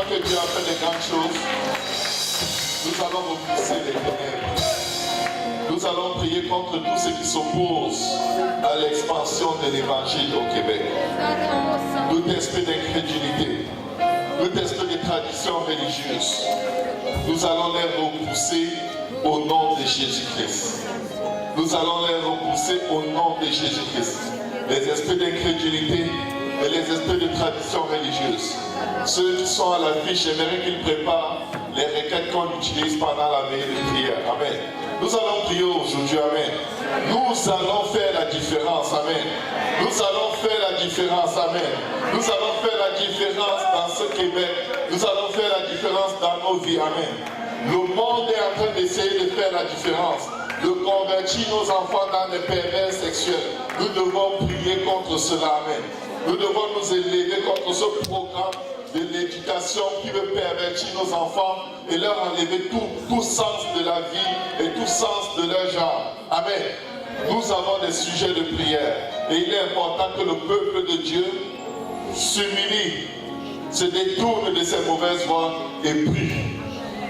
crois que Dieu a fait des grandes choses. Nous allons repousser les ténèbres. Nous allons prier contre tout ce qui s'oppose à l'expansion de l'évangile au Québec. Tout esprit d'incrédulité, tout esprit de tradition religieuse, nous allons les repousser au nom de Jésus-Christ. Nous allons les repousser au nom de Jésus-Christ. Les esprits d'incrédulité et les esprits de tradition religieuse. Ceux qui sont à l'affiche, j'aimerais qu'ils préparent les requêtes qu'on utilise pendant la veille de prière. Amen. Nous allons prier aujourd'hui. Amen. Nous allons faire la différence. Amen. Nous allons faire la différence. Amen. Nous allons faire la différence dans ce Québec. Nous allons faire la différence dans nos vies. Amen. Le monde est en train d'essayer de faire la différence, de convertir nos enfants dans des pervers sexuels. Nous devons prier contre cela. Amen. Nous devons nous élever contre ce programme de l'éducation qui veut pervertir nos enfants et leur enlever tout sens de la vie et tout sens de leur genre. Amen. Nous avons des sujets de prière et il est important que le peuple de Dieu s'humilie, se détourne de ses mauvaises voies et prie.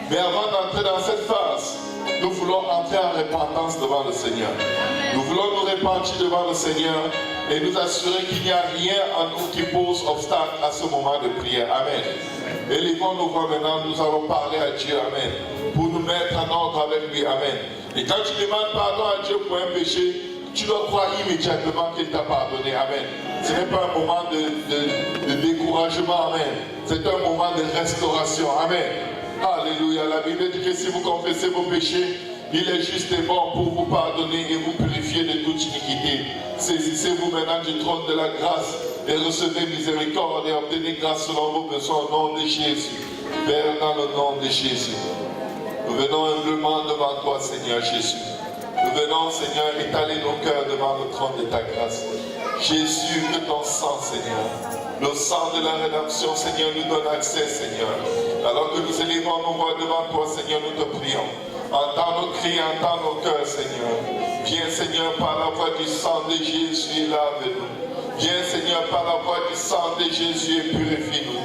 Mais avant d'entrer dans cette phase, nous voulons entrer en repentance devant le Seigneur. Nous voulons nous repentir devant le Seigneur et nous assurer qu'il n'y a rien en nous qui pose obstacle à ce moment de prière. Amen. Élevons nos voix maintenant, nous allons parler à Dieu. Amen. Pour nous mettre en ordre avec lui. Amen. Et quand tu demandes pardon à Dieu pour un péché, tu dois croire immédiatement qu'il t'a pardonné. Amen. Ce n'est pas un moment de découragement. Amen. C'est un moment de restauration. Amen. Alléluia. La Bible dit que si vous confessez vos péchés, il est juste et bon pour vous pardonner et vous purifier de toute iniquité. Saisissez-vous maintenant du trône de la grâce et recevez miséricorde et obtenez grâce selon vos besoins au nom de Jésus. Père, dans le nom de Jésus, nous venons humblement devant toi, Seigneur Jésus. Nous venons, Seigneur, étaler nos cœurs devant le trône de ta grâce. Jésus, que ton sang, Seigneur, le sang de la rédemption, Seigneur, nous donne accès, Seigneur. Alors que nous élevons nos voix devant toi, Seigneur, nous te prions. Entends nos cris, entends nos cœurs, Seigneur. Viens, Seigneur, par la voix du sang de Jésus et lave-nous. Viens, Seigneur, par la voix du sang de Jésus et purifie-nous.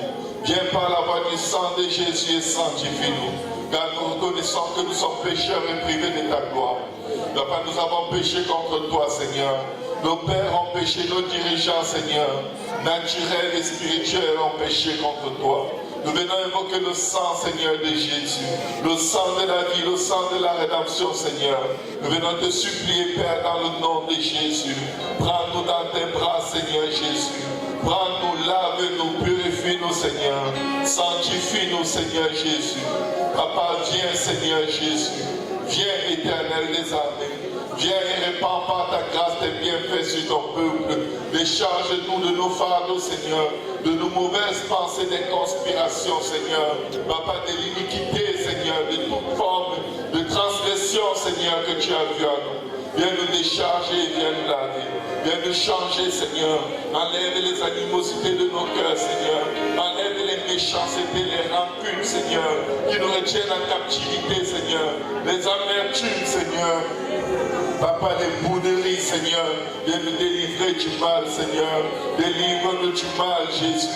Viens par la voix du sang de Jésus et sanctifie-nous. Car nous reconnaissons que nous sommes pécheurs et privés de ta gloire. Papa, nous avons péché contre toi, Seigneur. Nos pères ont péché, nos dirigeants, Seigneur, naturels et spirituels ont péché contre toi. Nous venons invoquer le sang, Seigneur, de Jésus, le sang de la vie, le sang de la rédemption, Seigneur. Nous venons te supplier, Père, dans le nom de Jésus. Prends-nous dans tes bras, Seigneur Jésus. Prends-nous, lave-nous, purifie-nous, Seigneur. Sanctifie-nous, Seigneur Jésus. Papa, viens, Seigneur Jésus. Viens, Éternel des armées. Viens et répands par ta grâce tes bienfaits sur ton peuple. Décharge-nous de nos fardeaux, Seigneur, de nos mauvaises pensées, des conspirations, Seigneur. Papa, de l'iniquité, Seigneur, de toute forme de transgression, Seigneur, que tu as vu à nous. Viens nous décharger, viens nous laver. Viens nous changer, Seigneur. Enlève les animosités de nos cœurs, Seigneur. Enlève les méchancetés, les rancunes, Seigneur, qui nous retiennent en captivité, Seigneur. Les amertumes, Seigneur. Papa, les bouderies, Seigneur, viens nous délivrer du mal, Seigneur. Délivre-nous du mal, Jésus.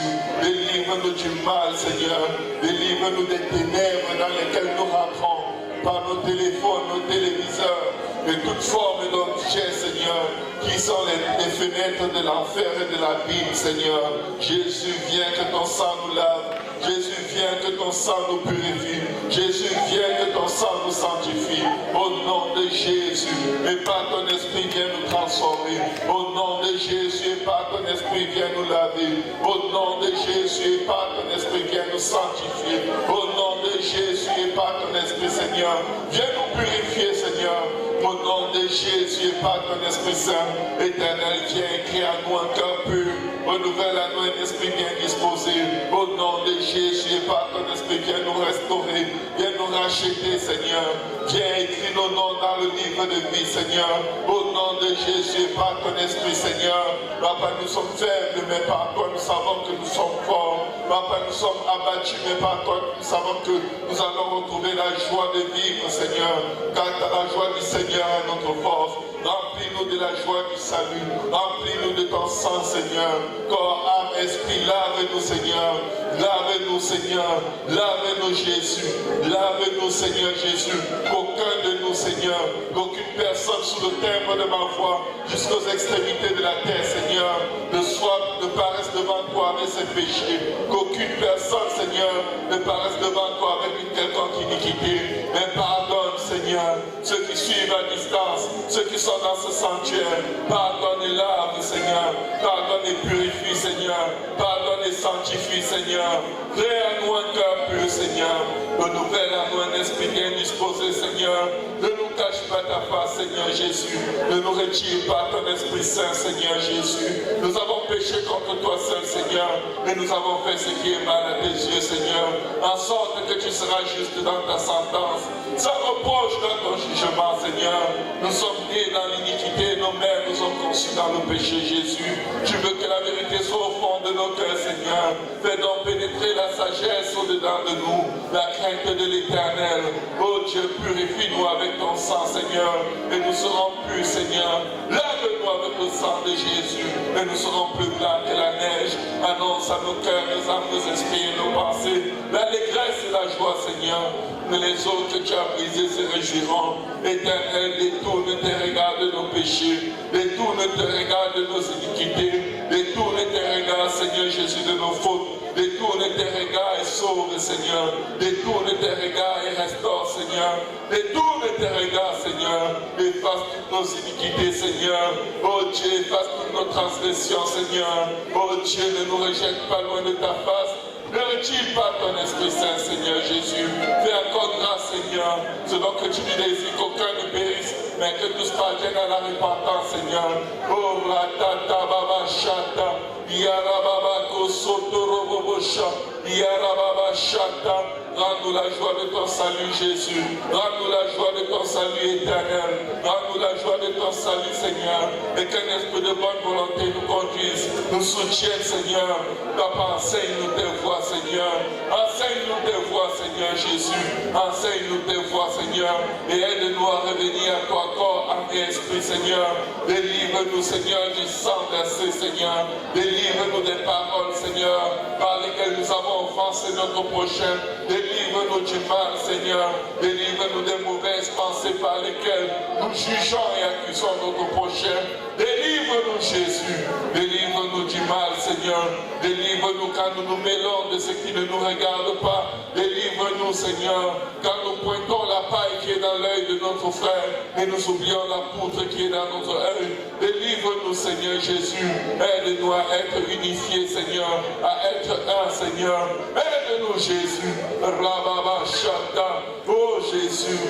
Délivre-nous du mal, Seigneur. Délivre-nous des ténèbres dans lesquelles nous rentrons, par nos téléphones, nos téléviseurs, et toute forme d'objet, Seigneur, qui sont les fenêtres de l'enfer et de l'abîme, Seigneur. Jésus, viens que ton sang nous lave. Jésus, viens que ton sang nous purifie. Jésus, viens que ton sang nous sanctifie. Au nom de Jésus, et par ton esprit, viens nous transformer. Au nom de Jésus, et par ton esprit, viens nous laver. Au nom de Jésus, et par ton esprit, viens nous sanctifier. Au nom de Jésus, et par ton esprit, Seigneur, viens nous purifier, Seigneur. Au nom de Jésus, et par ton Esprit Saint, Éternel, viens écrire à nous un cœur pur. Renouvelle à nous un esprit bien disposé. Au nom de Jésus, et par ton esprit, viens nous restaurer. Viens nous racheter, Seigneur. Viens écrire nos noms dans le livre de vie, Seigneur. Au nom de Jésus, et par ton esprit, Seigneur. Papa, nous sommes faibles, mais par toi, nous savons que nous sommes forts. Papa, nous sommes abattus, mais par toi, nous savons que nous allons retrouver la joie de vivre, Seigneur. Car la joie du Seigneur est notre force. Remplis-nous de la joie du salut. Remplis-nous de ton sang, Seigneur. Corps, âme, Saint-Esprit, lave-nous, Seigneur. Lave-nous, Seigneur. Lave-nous, Jésus. Lave-nous, Seigneur Jésus. Qu'aucun de nous, Seigneur, qu'aucune personne sous le timbre de ma voix, jusqu'aux extrémités de la terre, Seigneur, ne paraisse devant toi avec ses péchés. Qu'aucune personne, Seigneur, ne paraisse devant toi avec une quelconque iniquité. Mais pardonne, Seigneur, ceux qui suivent à distance, ceux qui sont dans ce sanctuaire. Pardonne et lave, Seigneur. Pardonne et purifie, Seigneur. Pardonne et sanctifie, Seigneur. Crée à nous un cœur pur, Seigneur. Renouvelle à nous un esprit bien disposé, Seigneur. Ne nous cache pas ta face, Seigneur Jésus. Ne nous retire pas ton Esprit Saint, Seigneur Jésus. Nous avons péché contre toi seul, Seigneur. Et nous avons fait ce qui est mal à tes yeux, Seigneur. En sorte que tu seras juste dans ta sentence. Sans reproche dans ton jugement, Seigneur. Nous sommes nés dans l'iniquité. Nos mères nous ont conçus dans le péché, Jésus. Tu veux que la vérité soit au fond de nos cœurs, Seigneur. Fais donc pénétrer la sagesse au-dedans de nous. La crainte de l'Éternel. Oh Dieu, purifie-nous avec ton sang, Seigneur, et nous serons purs, Seigneur. Lave-nous avec le sang de Jésus, et nous serons plus blancs que la neige. Annonce à nos cœurs, nos âmes, nos esprits et nos pensées l'allégresse et la joie, Seigneur. Que les eaux que tu as brisées se réjouiront. Éternel, détourne tes regards de nos péchés, détourne tes regards de nos iniquités, détourne tes regards, Seigneur Jésus, de nos fautes. Détourne tes regards et sauve, Seigneur. Détourne tes regards et restaure, Seigneur. Détourne tes regards, Seigneur. Efface toutes nos iniquités, Seigneur. Oh Dieu, efface toutes nos transgressions, Seigneur. Oh Dieu, ne nous rejette pas loin de ta face. Ne retire pas ton Esprit Saint, Seigneur Jésus. Fais encore grâce, Seigneur. Selon que tu nous désires qu'aucun ne périsse, mais que tous parviennent à la repentance, Seigneur. Oh, ratata baba chata. Yarababa kosotorobobocha. Yarababa chata. Rends-nous la joie de ton salut, Jésus. Rends-nous la joie de ton salut éternel. Rends-nous la joie de ton salut, Seigneur. Et qu'un esprit de bonne volonté nous conduise, nous soutienne, Seigneur. Papa, enseigne-nous tes voies, Seigneur. Enseigne-nous tes voies, Seigneur Jésus. Enseigne-nous tes voies, Seigneur. Et aide-nous à revenir à toi, corps, âme et esprit, Seigneur. Délivre-nous, Seigneur, du sang versé, Seigneur. Délivre-nous des paroles, Seigneur, par lesquelles nous avons offensé notre prochain. Délivre-nous du mal, Seigneur. Délivre-nous des mauvaises pensées par lesquelles nous jugeons et accusons notre prochain. Délivre-nous, Jésus. Délivre-nous du mal, Seigneur. Délivre-nous quand nous nous mêlons de ce qui ne nous regarde pas. Délivre-nous, Seigneur, quand nous pointons la paille qui est dans l'œil de notre frère et nous oublions la poutre qui est dans notre œil. Délivre-nous, Seigneur Jésus. Aide-nous à être unifiés, Seigneur, à être un, Seigneur. Aide-nous, Jésus. Rababa Shata. Oh Jésus.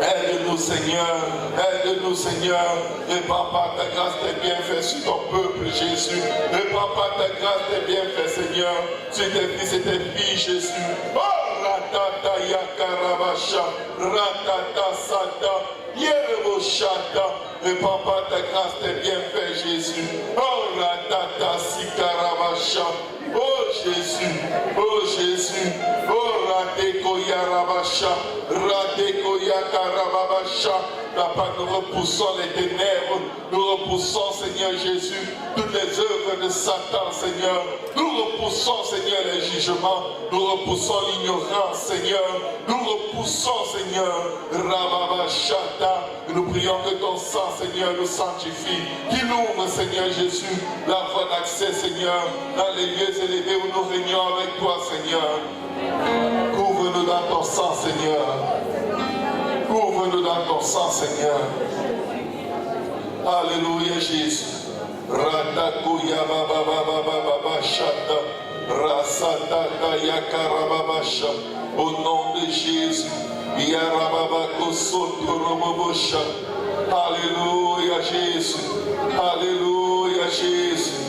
Aide-nous, Seigneur. Aide-nous, Seigneur. Répands pas ta grâce, tes bienfaits sur ton peuple, Jésus. Répands pas ta grâce, tes bienfaits, Seigneur, sur tes fils et tes filles, Jésus. Oh, ratata yakarabasha. Ratata sata. Yerebo shata. Répands pas ta grâce, tes bienfaits, Jésus. Oh, ratata sikarabasha. Oh Jésus, oh Jésus, oh Radeko Yarabasha, Radeko Yakarabasha. Papa, nous repoussons les ténèbres, nous repoussons, Seigneur Jésus, toutes les œuvres de Satan, Seigneur. Nous repoussons, Seigneur, les jugements, nous repoussons l'ignorance, Seigneur. Nous repoussons, Seigneur, Rababashata. Nous prions que ton sang, Seigneur, nous sanctifie, qu'il ouvre, Seigneur Jésus, la voie d'accès, Seigneur, dans les lieux élevés où nous régnons avec toi, Seigneur. Couvre-nous dans ton sang, Seigneur. Couvre-nous dans ton sang, Seigneur. Alléluia, Jésus. Ratakuya baba baba baba shata. Rasatata yakarababasha. Au nom de Jésus. Yarababako sotorobobosha. Alléluia, Jésus. Alléluia, Jésus.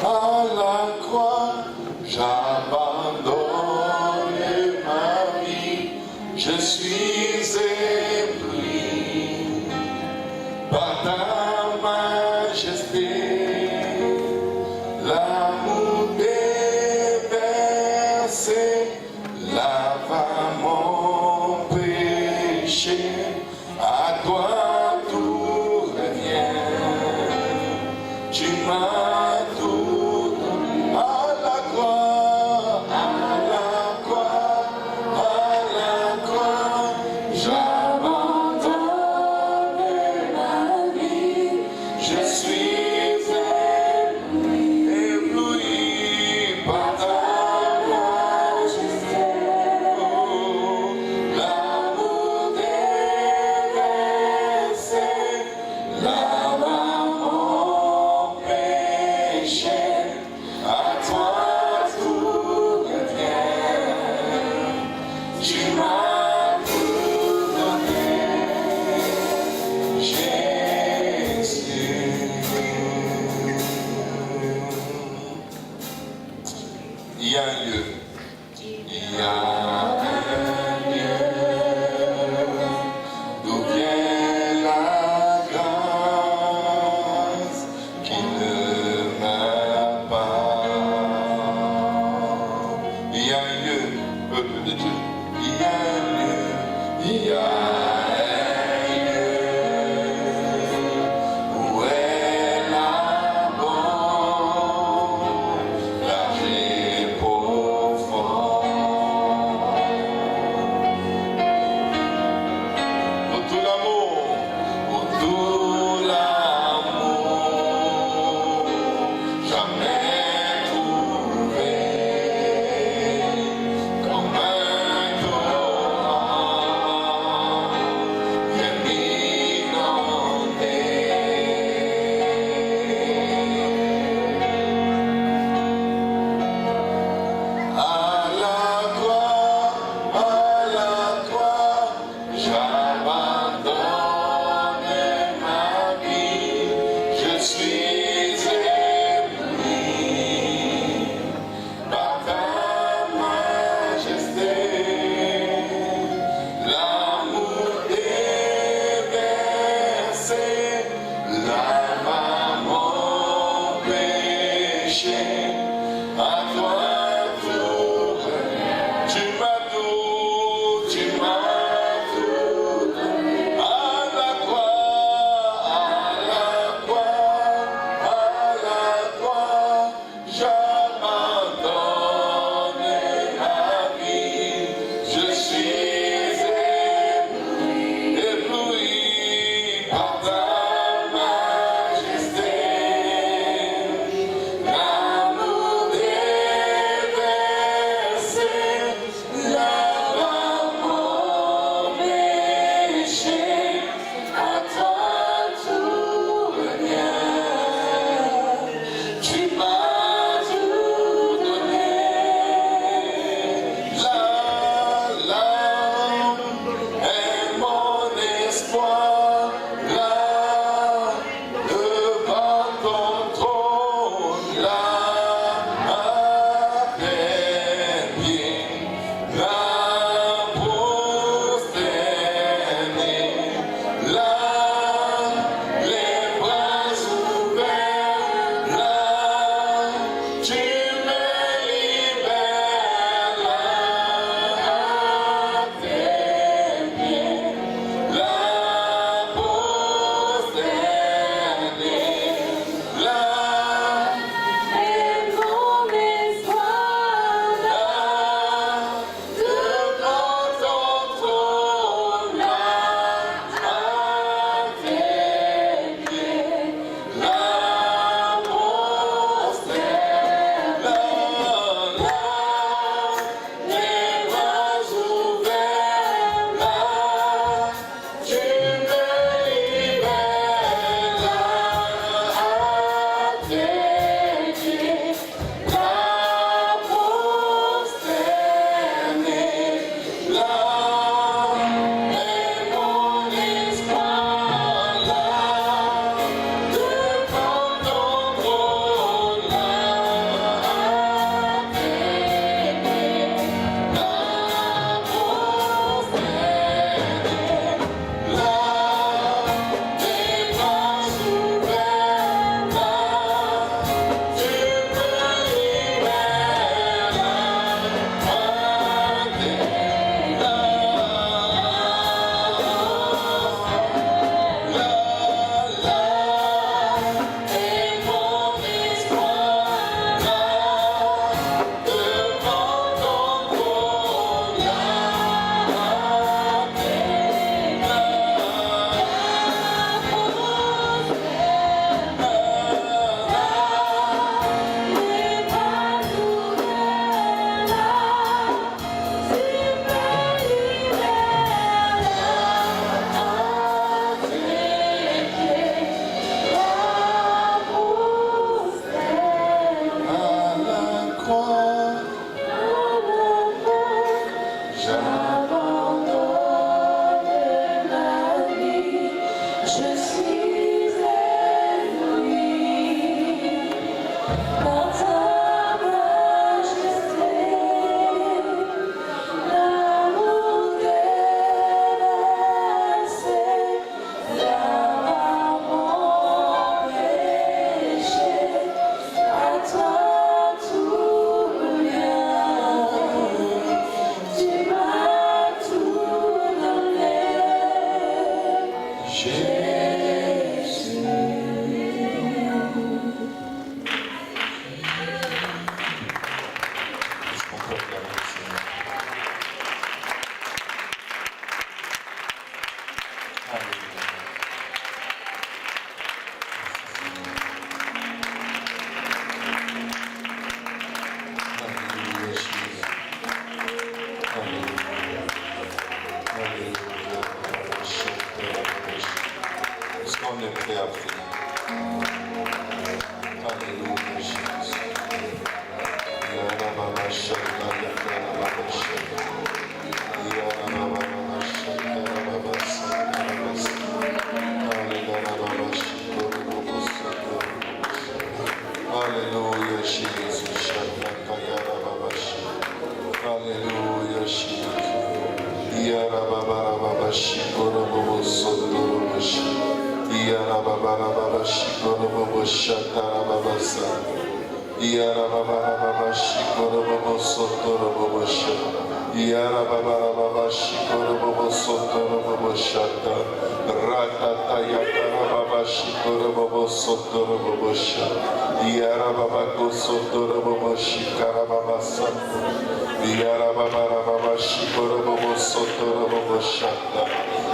À la croix, j'abandonne ma vie, je suis ébloui par ta majesté, l'amour déversé lava mon péché, à toi tout revient. Je suis ébloui par ta grâce. Oh, l'amour déversé, lava mon péché. À toi tout revient. Tu m'as tout donné, Jésus. Il y a un lieu. Il y a un lieu d'où vient la grâce qui ne meurt pas. Il y a un lieu, peuple de Dieu. Il y a un lieu. Il y a un lieu où est l'amour, large et profond.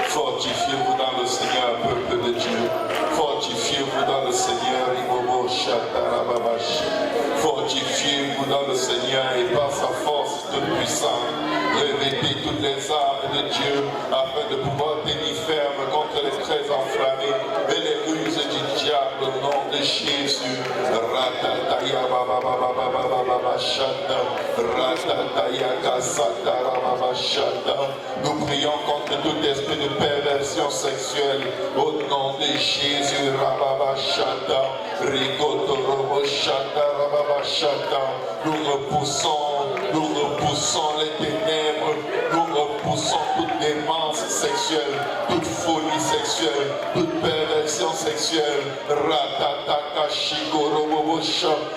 Fortifiez-vous dans le Seigneur, peuple de Dieu. Fortifiez-vous dans le Seigneur, fortifiez-vous dans le Seigneur et par sa force toute puissante, revêtez toutes les armes de Dieu afin de pouvoir tenir ferme contre les traits enflammés et les ruses du diable au nom de Jésus. Nous prions contre tout esprit de perversion sexuelle au nom de Jésus. Nous repoussons les ténèbres, nous repoussons toute démence sexuelle, toute folie sexuelle, toute perversion sexuelle.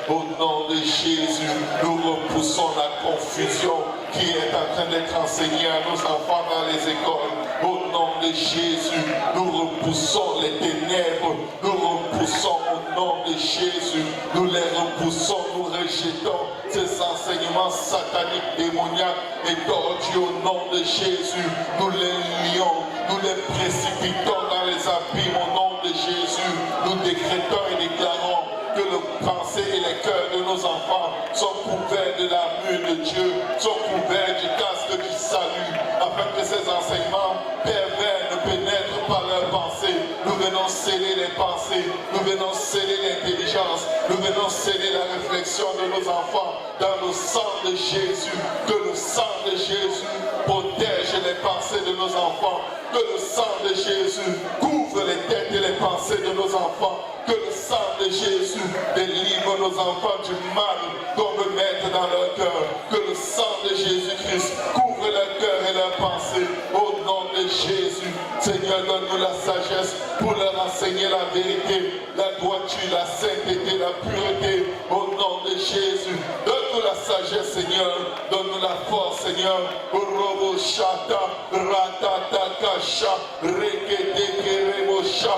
Au nom de Jésus, nous repoussons la confusion qui est en train d'être enseignée à nos enfants dans les écoles. Au nom de Jésus, nous repoussons les ténèbres, nous repoussons au nom de Jésus, nous les repoussons, nous rejetons ces enseignements sataniques, démoniaques et tordus au nom de Jésus. Nous les lions, nous les précipitons dans les abîmes au nom de Jésus. Nous décrétons et déclarons que les pensées et les cœurs de nos enfants sont couverts de l'armure de Dieu, sont couverts du casque du salut, afin que ces enseignements pervers ne pénètrent pas leurs pensées. Nous venons sceller les pensées, nous venons sceller l'intelligence, nous venons sceller la réflexion de nos enfants dans le sang de Jésus. Que le sang de Jésus protège les pensées de nos enfants, que le sang de Jésus couvre les têtes et les pensées de nos enfants, que le sang de Jésus délivre nos enfants du mal qu'on veut mettre dans leur cœur, que le sang de Jésus-Christ couvre leur cœur et leurs pensées au nom de Jésus. Seigneur, donne-nous la sagesse pour leur enseigner la vérité, la droiture, la sainteté, la pureté au nom de Jésus. Donne-nous la sagesse, Seigneur, donne-nous la force, Seigneur. Robo Shata, Ratata Kasha, Rekete Remosha.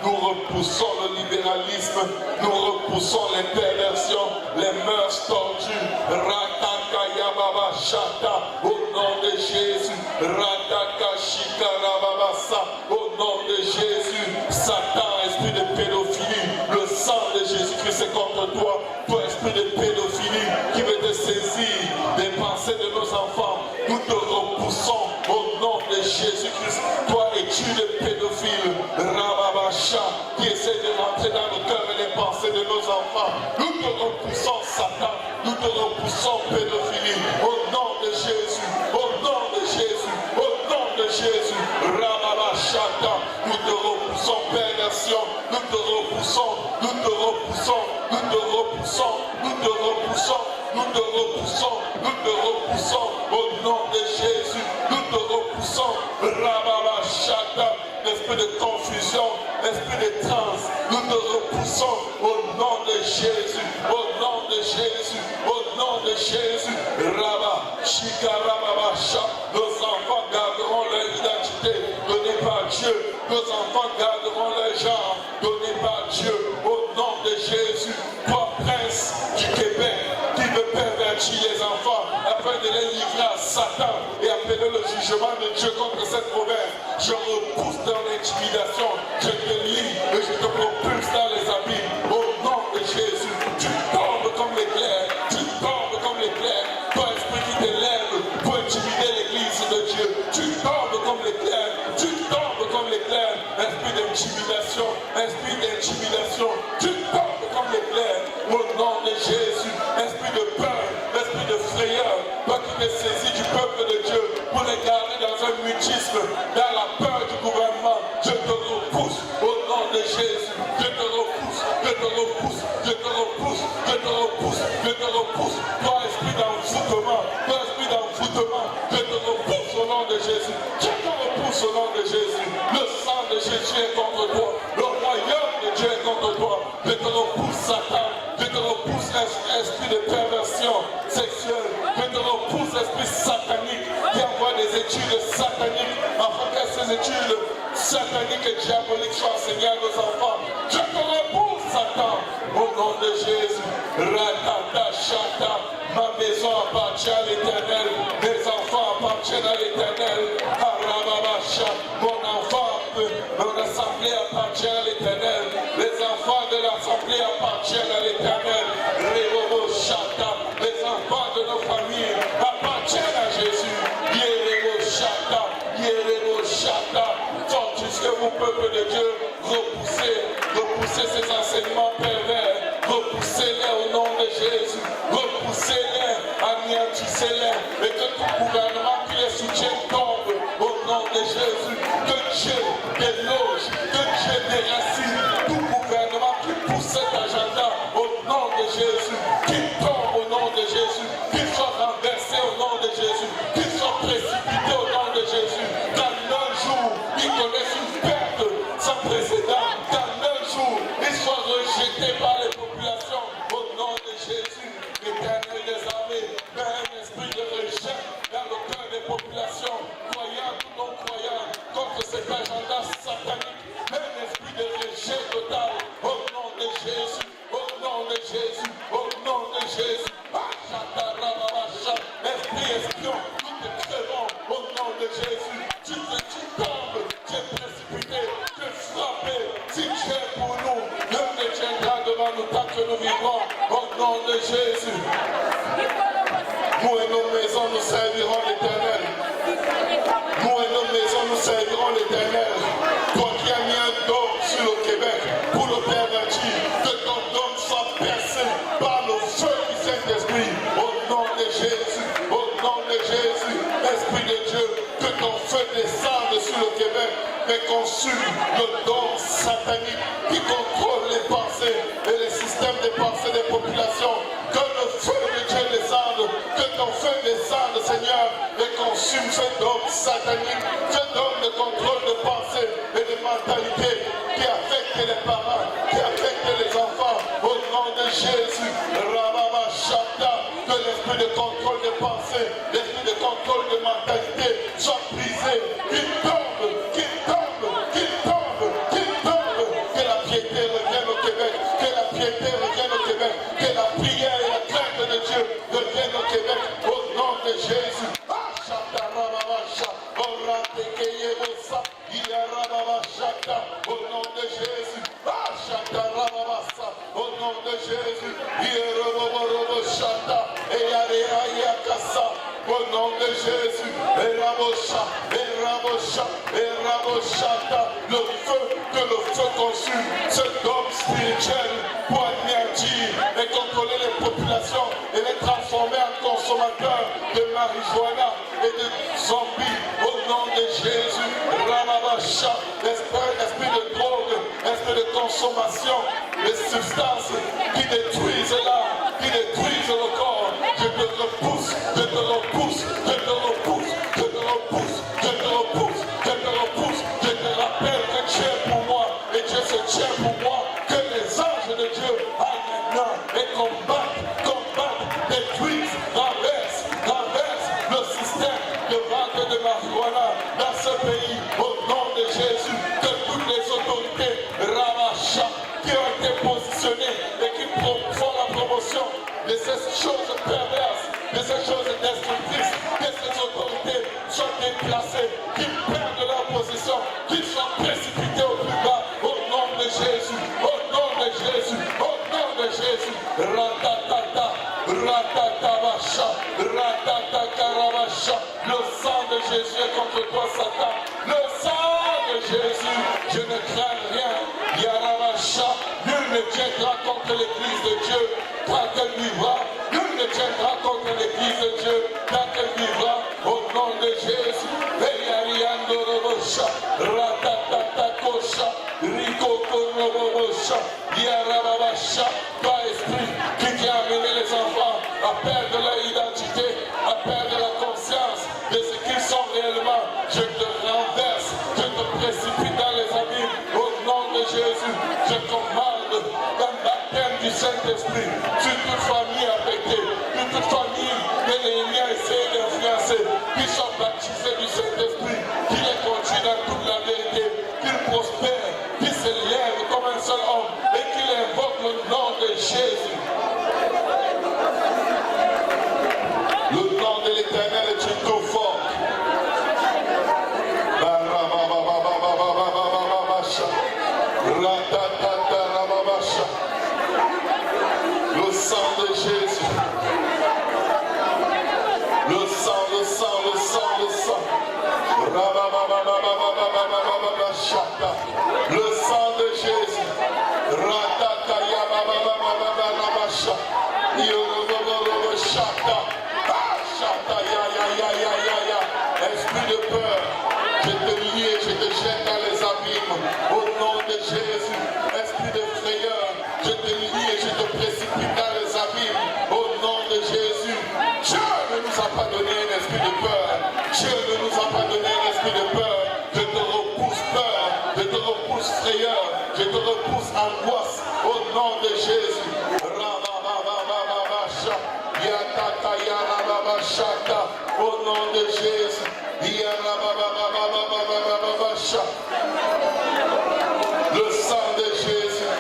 Nous repoussons le libéralisme, nous repoussons les perversions, les mœurs tordues. Au nom de Jésus, au nom de Jésus, Satan, esprit de pédophilie, le sang de Jésus-Christ est contre toi, toi esprit de pédophilie qui veut te saisir des pensées de nos enfants. Nous te repoussons au nom de Jésus-Christ. Toi es-tu le pédophile, Rababacha, qui essaie de rentrer dans le cœur et les pensées de nos enfants. Nous te repoussons, Satan, nous te repoussons, pédophilie, au nom de Jésus, au nom de Jésus, au nom de Jésus, Rababacha, nous te repoussons, perversion, nous te repoussons, te repoussons, nous te repoussons, nous te repoussons au nom de Jésus, nous te repoussons, Rababa Shata, esprit de confusion, esprit de transe, nous te repoussons au nom de Jésus, au nom de Jésus, au nom de Jésus, Rabba, Shikarababa Shata, nos enfants garderont leur identité donnée par Dieu, nos enfants garderont leur genre donné par Dieu, au nom de Jésus, toi prince du Québec, qui veut pervertir les enfants afin de les livrer à Satan et appeler le jugement de Dieu contre cette province. Je repousse dans l'intimidation, je te lis et je te propulse dans les abîmes. Au nom de Jésus, tu tombes comme l'éclair, tu tombes comme l'éclair. Toi, esprit qui t'élève pour intimider l'église de Dieu, tu tombes comme l'éclair, tu tombes comme l'éclair. Esprit d'intimidation, esprit d'intimidation, tu tombes comme l'éclair. Au nom de Jésus, esprit de peur, esprit de frayeur, toi qui t'es saisi du peuple de Dieu pour les garder dans un mutisme, dans la peur du gouvernement, je te repousse au nom de Jésus, je te repousse, je te repousse, je te repousse, je te repousse, je te repousse, toi esprit d'envoûtement, toi esprit d'envoûtement, je te repousse au nom de Jésus, je te repousse au nom de Jésus, le sang de Jésus est contre toi, le royaume de Dieu est contre toi, je te repousse Satan, je te repousse esprit de perversion sexuelle, je te repousse esprit satanique qui envoie des études sataniques afin que ces études sataniques et diaboliques soient enseignées à nos enfants. Je te repousse Satan au nom de Jésus. Ratata Chata, ma maison appartient à l'Éternel, mes enfants appartiennent à l'Éternel. Arababacha, mon enfant, mon assemblée appartient à l'Éternel, les enfants de l'assemblée appartiennent à l'Éternel. Rebobo Chata, les enfants de nos familles appartiennent à Jésus. Yerebo Chata, Yerebo Chata, fortifiez-vous peuple de Dieu, repoussez ces enseignements pervers, repoussez-les au nom de Jésus, repoussez-les, anéantissez-les, et que tout gouvernement qui les soutient tombe au nom de Jésus, que Dieu déloge, que Dieu déracine tout gouvernement qui pousse cet agenda au nom de Jésus, qui tombe au nom de Jésus, qu'il soit renversé au nom de Jésus, qu'il soit précipité au nom de Jésus, dans un jour, ils connaissent une perte sans précédent, dans un jour, ils soient rejetés par les populations au nom de Jésus, l'Éternel des armées, met un esprit de rejet dans le cœur des populations, croyants ou non croyants, contre cet agenda satanique, un esprit de rejet total au nom de Jésus, au nom de Jésus, au nom de Jésus. Esprit espion, nous te créons au nom de Jésus. Tu tombes, tu es précipité, tu es frappé. Si tu es pour nous, Dieu ne tiendra devant nous tant que nous vivrons au nom de Jésus. Nous et nos maisons, nous servirons l'Éternel. Nous et nos maisons, nous servirons l'Éternel. Toi qui as mis un dôme sur le Québec pour le pervertir, que ton dôme soit percé par le feu du Saint-Esprit. Au nom de Jésus, au nom de Jésus, Esprit de Dieu, que ton feu descende sur le Québec et consume le dôme satanique qui contrôle les pensées et les systèmes de pensée des populations. Que le feu de Dieu descende, que ton feu descende, Seigneur, et consume ce dôme satanique, ce dôme de contrôle de pensée et de mentalité qui affecte les parents, qui affecte les enfants. Au nom de Jésus, Rababa Shata, que l'esprit de contrôle de pensée, l'esprit de contrôle de mentalité soit brisé, qu'il tombe, qu'il tombe, qu'il tombe, qu'il tombe, que la piété revienne au Québec, que la piété revienne au Québec, que la prière et la crainte de Dieu reviennent au Québec, au nom de Jésus. Au nom de Jésus, au nom de Jésus, au nom de Jésus, le feu, que le feu consume ce dôme spirituel pour anéantir et contrôler les populations et les transformer en consommateurs de marijuana et de zombies. Au nom de Jésus, esprit de drogue, esprit de consommation, les substances qui détruisent l'âme, qui détruisent le corps, je te repousse, je te repousse, je te repousse, je te repousse, je te repousse, je te repousse, je te rappelle que Dieu est pour moi et Dieu se tient pour moi, que les anges de Dieu aillent maintenant et combattent, détruisent, renversent le système de vente de marijuana dans ce pays au nom de Jésus, que toutes les autorités Ramacha qui ont été positionnées et qui font la promotion de ces choses perverses, de ces choses destructrices, que ces autorités soient déplacées, qu'ils perdent leur position, qu'ils soient précipités au plus bas, au nom de Jésus, au nom de Jésus, au nom de Jésus. Ratatata, ratatabacha, ratatakarabasha. Le sang de Jésus est contre toi, Satan. Le sang de Jésus, je ne crains rien. Yarabasha, nul ne tiendra contre l'église de Dieu tant qu'elle vivra. Nul ne tiendra contre l'église de Dieu tant qu'elle vivra. Au nom de Jésus. Eyariandorobosha, ratatatakosha, rikokorobosha, yarabasha. Toi, esprit qui a amené les enfants à perdre leur identité, à perdre la conscience de ce qu'ils sont réellement, je te renverse, je te précipite dans les abîmes. Au nom de Jésus, je commande un baptême du Saint-Esprit sur toute famille affectée, sur toute famille que l'ennemi a essayé d'influencer, qu'ils soient baptisés du Saint-Esprit, qu'ils les conduisent dans toute la vérité, qu'ils prospèrent, qu'ils se lèvent comme un seul homme et qu'ils invoquent le nom de Jésus. Le nom de l'Éternel est une eau forte. Le sang de Jésus. Le sang, le sang, le sang, le sang. Le sang de Jésus. Esprit de peur, je te lie et je te jette dans les abîmes. Au nom de Jésus, esprit de frayeur, je te lie et je te précipite dans les abîmes. Au nom de Jésus, Dieu ne nous a pas donné un esprit de peur. Dieu ne nous a pas donné un esprit de peur. Je te repousse peur, je te repousse frayeur, je te repousse angoisse. Au nom de Jésus. Au nom de Jésus. Le sang de Jésus.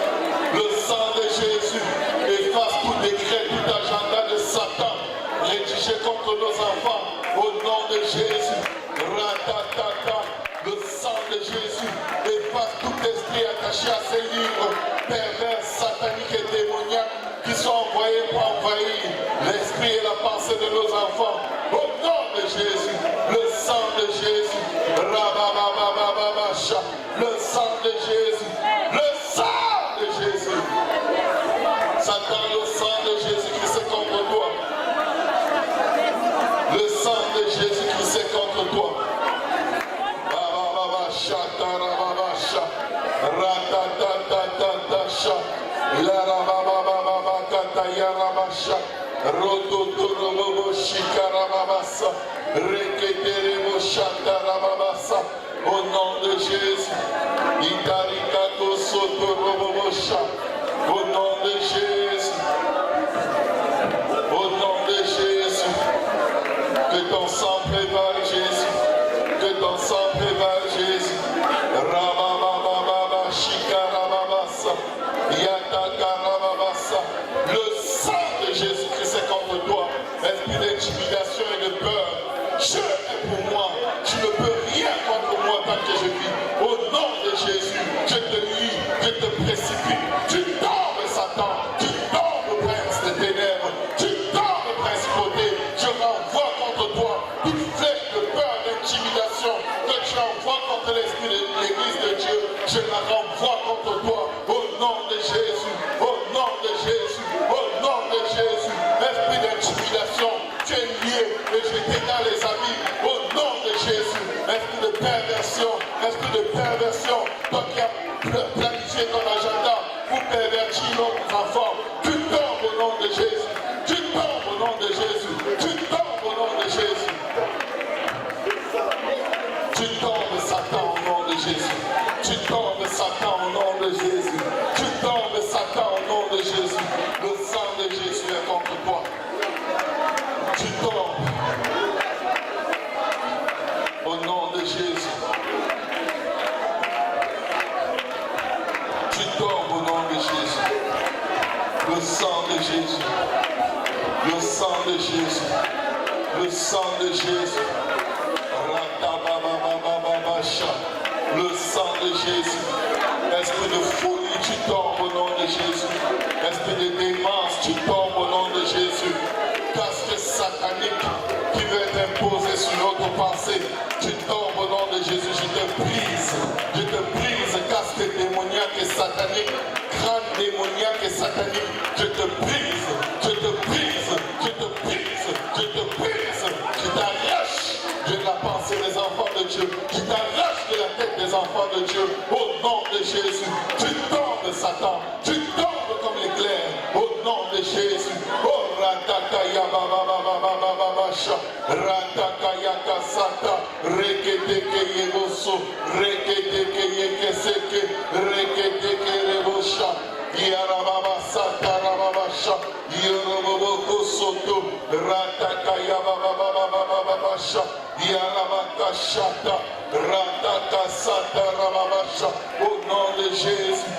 Le sang de Jésus efface tout décret, tout agenda de Satan rédigé contre nos enfants. Au nom de Jésus. Ratatata. Le sang de Jésus efface tout esprit attaché à ces livres pervers, sataniques et démoniaques qui sont envoyés pour envahir l'esprit et la pensée de nos enfants. Au nom de Jésus, le sang de Jésus, rabababababasha, le sang de Jésus, le sang de Jésus. Satan, le sang de Jésus qui c'est contre toi. Le sang de Jésus qui c'est contre toi. Shatarababasha, ratatatatasha, la rababababa katayarabasha, rototorobabo shikarababasa, reketerebo shatarababasa, au nom de Jésus, itarikato sotorobobosha, au nom de Jésus, au nom de Jésus, que ton sang prévale Jésus. Que ton sang prévale Jésus. Rababababa, shikarababasa, yatakarababasa. Le sang de Jésus-Christ est contre toi. Esprit d'intimidation et de peur. Dieu est pour moi. Tu ne peux rien contre moi tant que je vis. Au nom de Jésus, je te lie, je te précipite. Tu tombes, Satan. Tu tombes, prince de ténèbres. Tu tombes, principauté. Je renvoie contre toi toute flèche de peur, d'intimidation que tu envoies contre l'esprit de l'église de Dieu. Je la renvoie contre toi. Au nom de Jésus. Au nom de Jésus. Au nom de Jésus. Esprit d'intimidation. Tu es lié et jeté dans les abîmes. Au nom de Jésus. Esprit de perversion. Esprit de perversion. Toi qui as planifié ton agenda pour pervertir nos enfants. Tu tombes au nom de Jésus. tombes au nom de Jésus. Le sang de Jésus. Le sang de Jésus. Le sang de Jésus. Le sang de Jésus. Esprit de folie, tu tombes au nom de Jésus. Esprit de démence, tu tombes au nom de Jésus. Casque satanique qui veut t'imposer sur notre passé, tu tombes au nom de Jésus. Je te brise, casque démoniaque et satanique, crâne démoniaque et satanique. Je te brise, je te brise, je te brise, je te brise. Je t'arrache de la pensée des enfants de Dieu. Je t'arrache de la tête des enfants de Dieu. Au nom de Jésus, tu tombes, Satan. Tu tombes comme l'éclair. Au nom de Jésus. Oh, Ratakaya Baba Baba Baba Baba Sha. Ratakaya Kasata. Reketeke Yeboso. Reketeke Yekeseke. Reketeke Rebosha. Yarababa Sata Rababa Sha. Yoroboko Soto. Ratakaya Baba Baba Baba Sha. Yarabaka Shata. Rataka Sata Rababa Sha. Au nom de Jésus.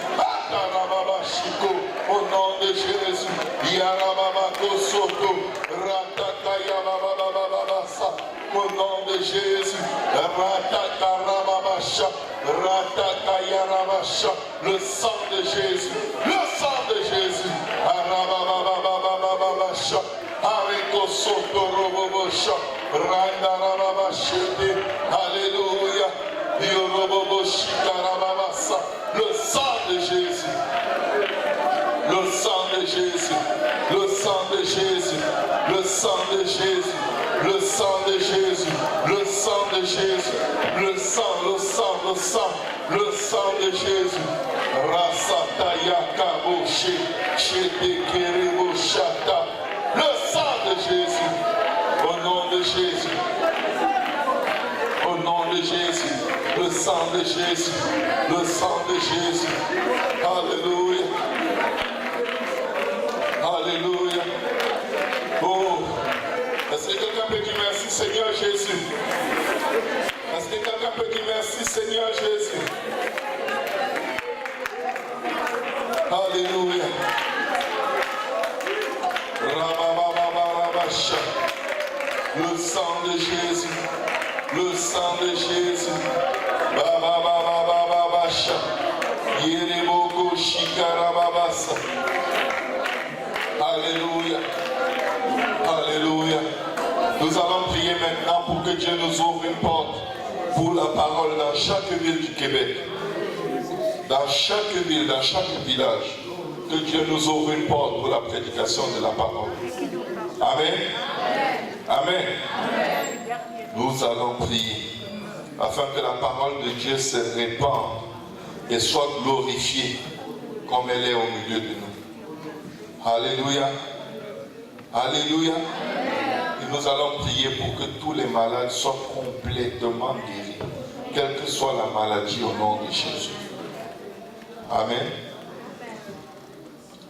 Au nom de Jésus, Yarababako Soto, Rataka Yababababasa, au nom de Jésus, Rataka Rababasha, Rataka Yarabasha, le sang de Jésus, le sang de Jésus, Arabababababasha, Areko Soto Robobosha, Randa Rababashete, Alléluia, Yoroboboshika Rababasa, le sang de Jésus. Le sang de Jésus, le sang de Jésus, le sang de Jésus, le sang de Jésus, le sang de Jésus, le sang, le sang, le sang, le sang de Jésus. Rasataya Kaboshi, Chetekerebo Shata, le sang de Jésus, au nom de Jésus, au nom de Jésus, le sang de Jésus, le sang de Jésus. Alléluia. Alléluia. Oh, est-ce que quelqu'un peut dire merci Seigneur Jésus? Est-ce que quelqu'un peut dire merci Seigneur Jésus? Alléluia. Rabababababasha. Le sang de Jésus. Le sang de Jésus. Babababababasha. Yereboko shikarababasa. Alléluia. Alléluia. Nous allons prier maintenant pour que Dieu nous ouvre une porte pour la parole dans chaque ville du Québec. Dans chaque ville, dans chaque village. Que Dieu nous ouvre une porte pour la prédication de la parole. Amen. Amen. Nous allons prier afin que la parole de Dieu se répande et soit glorifiée comme elle est au milieu de nous. Alléluia. Alléluia. Et nous allons prier pour que tous les malades soient complètement guéris, quelle que soit la maladie au nom de Jésus. Amen.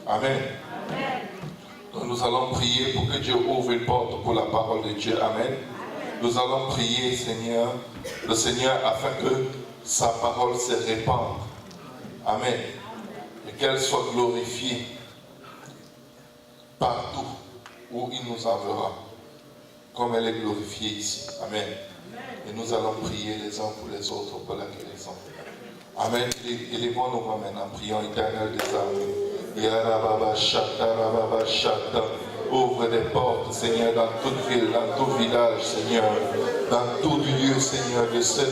Amen. Donc nous allons prier pour que Dieu ouvre une porte pour la parole de Dieu. Amen. Nous allons prier, Seigneur, le Seigneur, afin que sa parole se répande. Amen. Et qu'elle soit glorifiée partout où il nous enverra, comme elle est glorifiée ici. Amen. Et nous allons prier les uns pour les autres pour la guérison. Amen. Élevons nos mains maintenant, prions éternel des armées. Yarababa Shata, Rababa Shata. Ouvre des portes, Seigneur, dans toute ville, dans tout village, Seigneur, dans tout lieu, Seigneur, de ce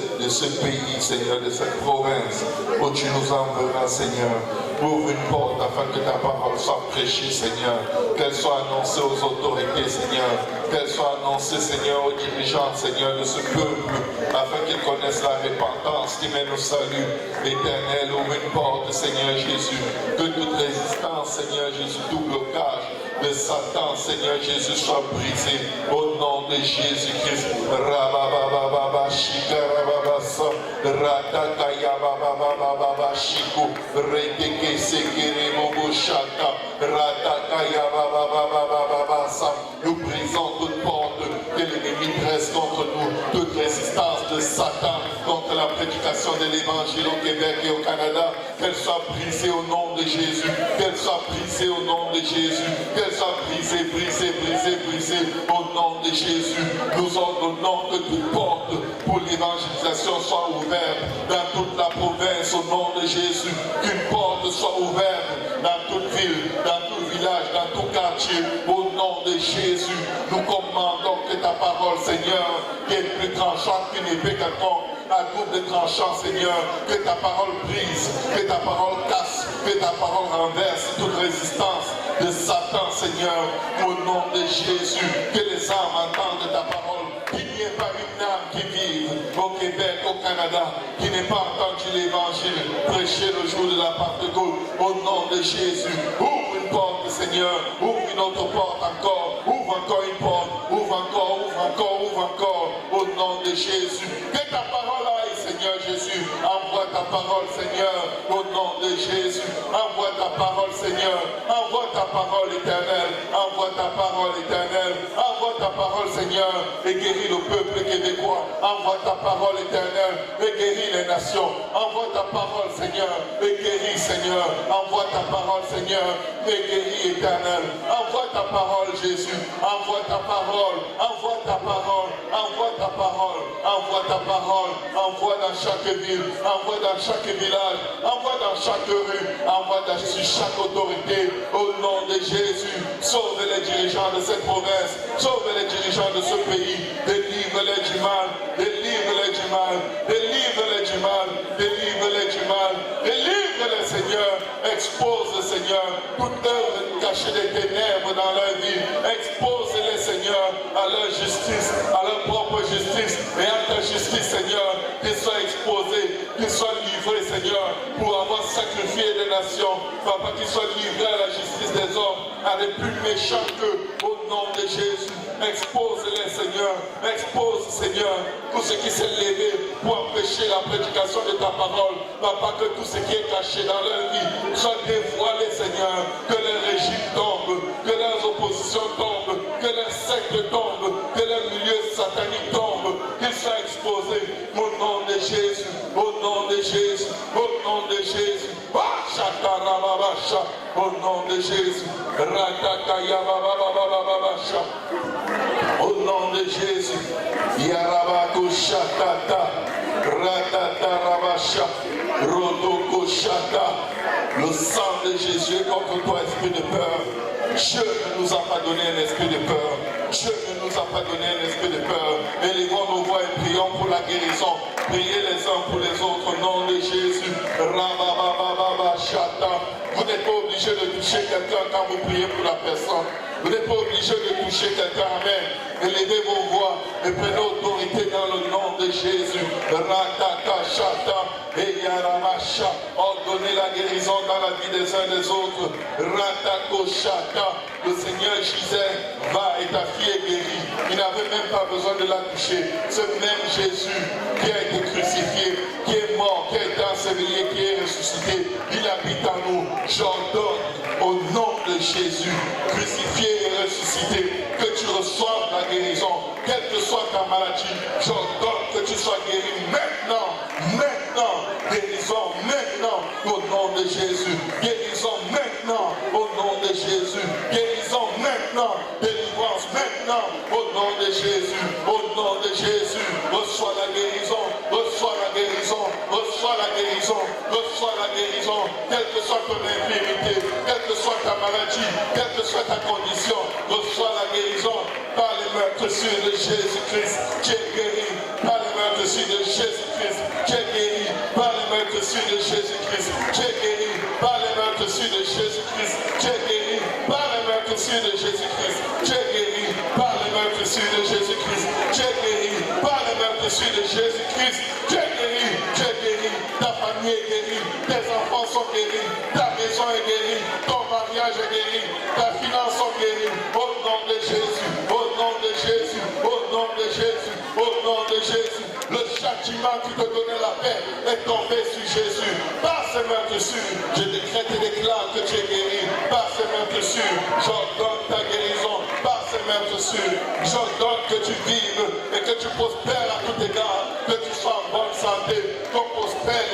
pays, Seigneur, de cette province, où tu nous enverras, Seigneur. Ouvre une porte afin que ta parole soit prêchée, Seigneur, qu'elle soit annoncée aux autorités, Seigneur, qu'elle soit annoncée, Seigneur, aux dirigeants, Seigneur, de ce peuple, afin qu'ils connaissent la repentance qui mène au salut éternel. Ouvre une porte, Seigneur Jésus, que toute résistance, Seigneur Jésus, tout blocage de Satan, Seigneur Jésus, soit brisé au nom de Jésus-Christ. Rababababa shikarababasa ratakayababababa shiku reteke sekere boboshaka ratakayababababasa. Nous brisons toute porte que l'ennemi dresse contre nous, toute résistance de Satan contre la prédication de l'évangile au Québec et au Canada, qu'elle soit brisée au nom de Jésus, qu'elle soit brisée au nom de Jésus, qu'elle soit brisée, brisée, brisée, brisée au nom de Jésus. Nous ordonnons que toute porte pour l'évangélisation soit ouverte dans toute la province au nom de Jésus, qu'une porte soit ouverte dans toute ville, dans tout village, dans tout quartier, au nom de Jésus. Nous commandons que ta parole, Seigneur, qui est plus tranchante qu'une épée quelconque, à double tranchant, Seigneur, que ta parole brise, que ta parole casse, que ta parole renverse toute résistance de Satan, Seigneur, au nom de Jésus. Que les âmes entendent ta parole, qu'il n'y ait pas une âme qui vive au Québec, au Canada, qui n'ait pas entendu l'évangile prêché le jour de la Pentecôte, au nom de Jésus. Ouvre une porte, Seigneur, ouvre une autre porte encore, ouvre encore une porte, ouvre encore, ouvre encore, ouvre encore, au nom de Jésus. Que ta parole aille, Seigneur Jésus, envoie ta parole, Seigneur, au nom de Jésus. Envoie ta parole, Seigneur, envoie ta parole éternelle, envoie ta parole éternelle, envoie ta parole, Seigneur, et guéris le peuple québécois. Envoie ta parole éternelle et guéris les nations. Envoie ta parole, Seigneur, et guéris, Seigneur. Envoie ta parole, Seigneur, et guéris, éternel. Envoie ta parole, Jésus. Envoie ta parole, envoie ta parole, envoie ta parole, envoie ta parole, envoie dans chaque ville, envoie dans chaque village, envoie dans chaque rue, envoie dans chaque autorité, au nom de Jésus. Sauve les dirigeants de cette province, sauve les dirigeants de ce pays, délivre-les du mal, délivre-les du mal, délivre-les du mal, délivre-les du mal, délivre-les, Seigneur, expose, Seigneur, toute œuvre cachée des ténèbres dans leur vie, expose-les, Seigneur, à leur justice, à leur propre justice, et à ta justice, Seigneur, qu'ils soient exposés, qu'ils soient livrés, Seigneur, pour avoir sacrifié des nations, Papa, qu'ils soient livrés à la justice des hommes, à des plus méchants qu'eux, au nom de Jésus. Expose-les, Seigneur, expose, Seigneur, tout ce qui s'est levé pour empêcher la prédication de ta parole, Papa, que tout ce qui est caché dans leur vie soit dévoilé, Seigneur, que les régimes tombent, que leurs oppositions tombent, que les sectes tombent, que les milieux sataniques tombent, qu'ils soient exposés, au nom de Jésus, au nom de Jésus, au nom de Jésus. Au nom de Jésus. Au nom de Jésus. Yarabako Shatata. Ratata Rabasha. Rodoko Shata. Le sang de Jésus est contre toi, esprit de peur. Dieu ne nous a pas donné un esprit de peur. Dieu ne nous a pas donné un esprit de peur. Élevons nos voix et prions pour la guérison. Priez les uns pour les autres au nom de Jésus. Rababababa Shata. Vous n'êtes pas obligé de toucher quelqu'un quand vous priez pour la personne. Vous n'êtes pas obligé de toucher quelqu'un. Amen. Élevez vos voix et prenez autorité dans le nom de Jésus. Rataka Shata et Yaramasha. Ordonnez la guérison dans la vie des uns et des autres. Ratako Shata. Le Seigneur gisait, va et ta fille est guérie. Il n'avait même pas besoin de la toucher. Ce même Jésus qui a été crucifié, qui est mort, qui a été enseveli, qui est ressuscité, il habite en nous. J'ordonne au nom de Jésus, crucifié et ressuscité, que tu reçoives la guérison, quelle que soit ta maladie. J'ordonne que tu sois guéri maintenant, maintenant, guérison maintenant, au nom de Jésus, guérison maintenant, au nom de Jésus, guérison maintenant, délivrance maintenant, au nom de Jésus, au nom de Jésus. Reçois la guérison, reçois la guérison, reçois la guérison, reçois la guérison, quelle que soit ton infirmité, quelle que soit ta maladie, quelle que soit ta condition, reçois la guérison par les meurtrissures de Jésus-Christ. Tu es guéri par les meurtrissures de Jésus-Christ. Tu es guéri par les meurtrissures de Jésus-Christ. Tu es guéri par les meurtrissures de Jésus-Christ. Tu es guéri par les meurtrissures de Jésus-Christ. Tu es guéri par les meurtrissures de Jésus-Christ. Tu es guéri par les meurtrissures de Jésus-Christ. Tu es guéri, tu es guéri. Ta famille est guérie, tes enfants sont guéris, ta maison est guérie, ton mariage est guéri, ta finance sont guéries. Au nom de Jésus, au nom de Jésus, au nom de Jésus, au nom de Jésus. Le châtiment qui te donnait la paix est tombé sur Jésus. Par ses meurtrissures, je décrète et déclare que tu es guéri. Par ses meurtrissures, j'ordonne ta guérison. Par ses meurtrissures, j'ordonne que tu vives et que tu prospères à tout égard, que tu sois en bonne santé. prospère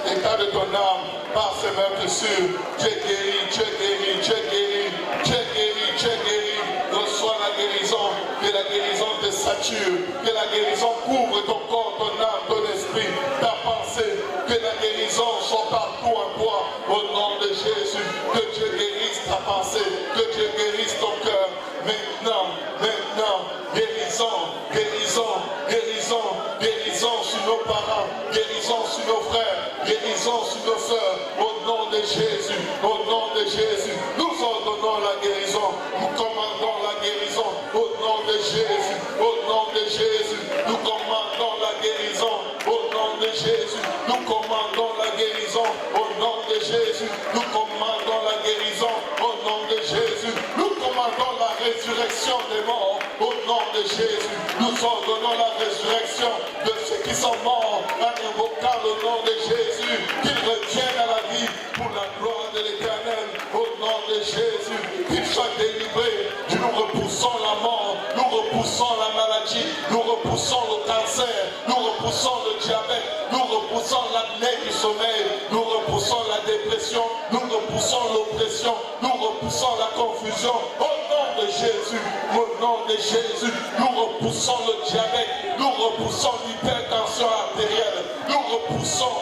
l'état de ton âme par ces meurtrissures. Tu es guéri, tu es guéri, tu es guéri, tu es guéri, tu es guéri. Reçois la guérison, que la guérison te sature, que la guérison couvre ton corps, ton âme, ton esprit, ta pensée, que la guérison soit partout en toi, au nom de Jésus, que Dieu guérisse ta pensée, que Dieu guérisse ton cœur, maintenant, guérison, guérison, guérison, guérison sur nos parents, guérison sur nos frères, guérison sur nos soeurs, au nom de Jésus, au nom de Jésus, nous ordonnons la guérison, nous commandons la guérison, au nom de Jésus, au nom de Jésus, nous commandons la guérison, au nom de Jésus, nous commandons la guérison, au nom de Jésus, nous commandons la guérison, au nom de Jésus, nous commandons la résurrection des morts, au nom de Jésus, nous ordonnons la résurrection de ceux qui sont morts, en invoquant le nom de Jésus, qu'ils reviennent à la vie pour la gloire de l'Éternel, au nom de Jésus, qu'ils soient délivrés, nous repoussons la mort, nous repoussons la maladie, nous repoussons le cancer, nous repoussons le diabète, nous repoussons l'apnée du sommeil, nous repoussons la dépression, nous repoussons l'oppression, nous repoussons la confusion, au nom de Jésus, au nom de Jésus, nous repoussons le diabète, nous repoussons l'hypertension artérielle, nous repoussons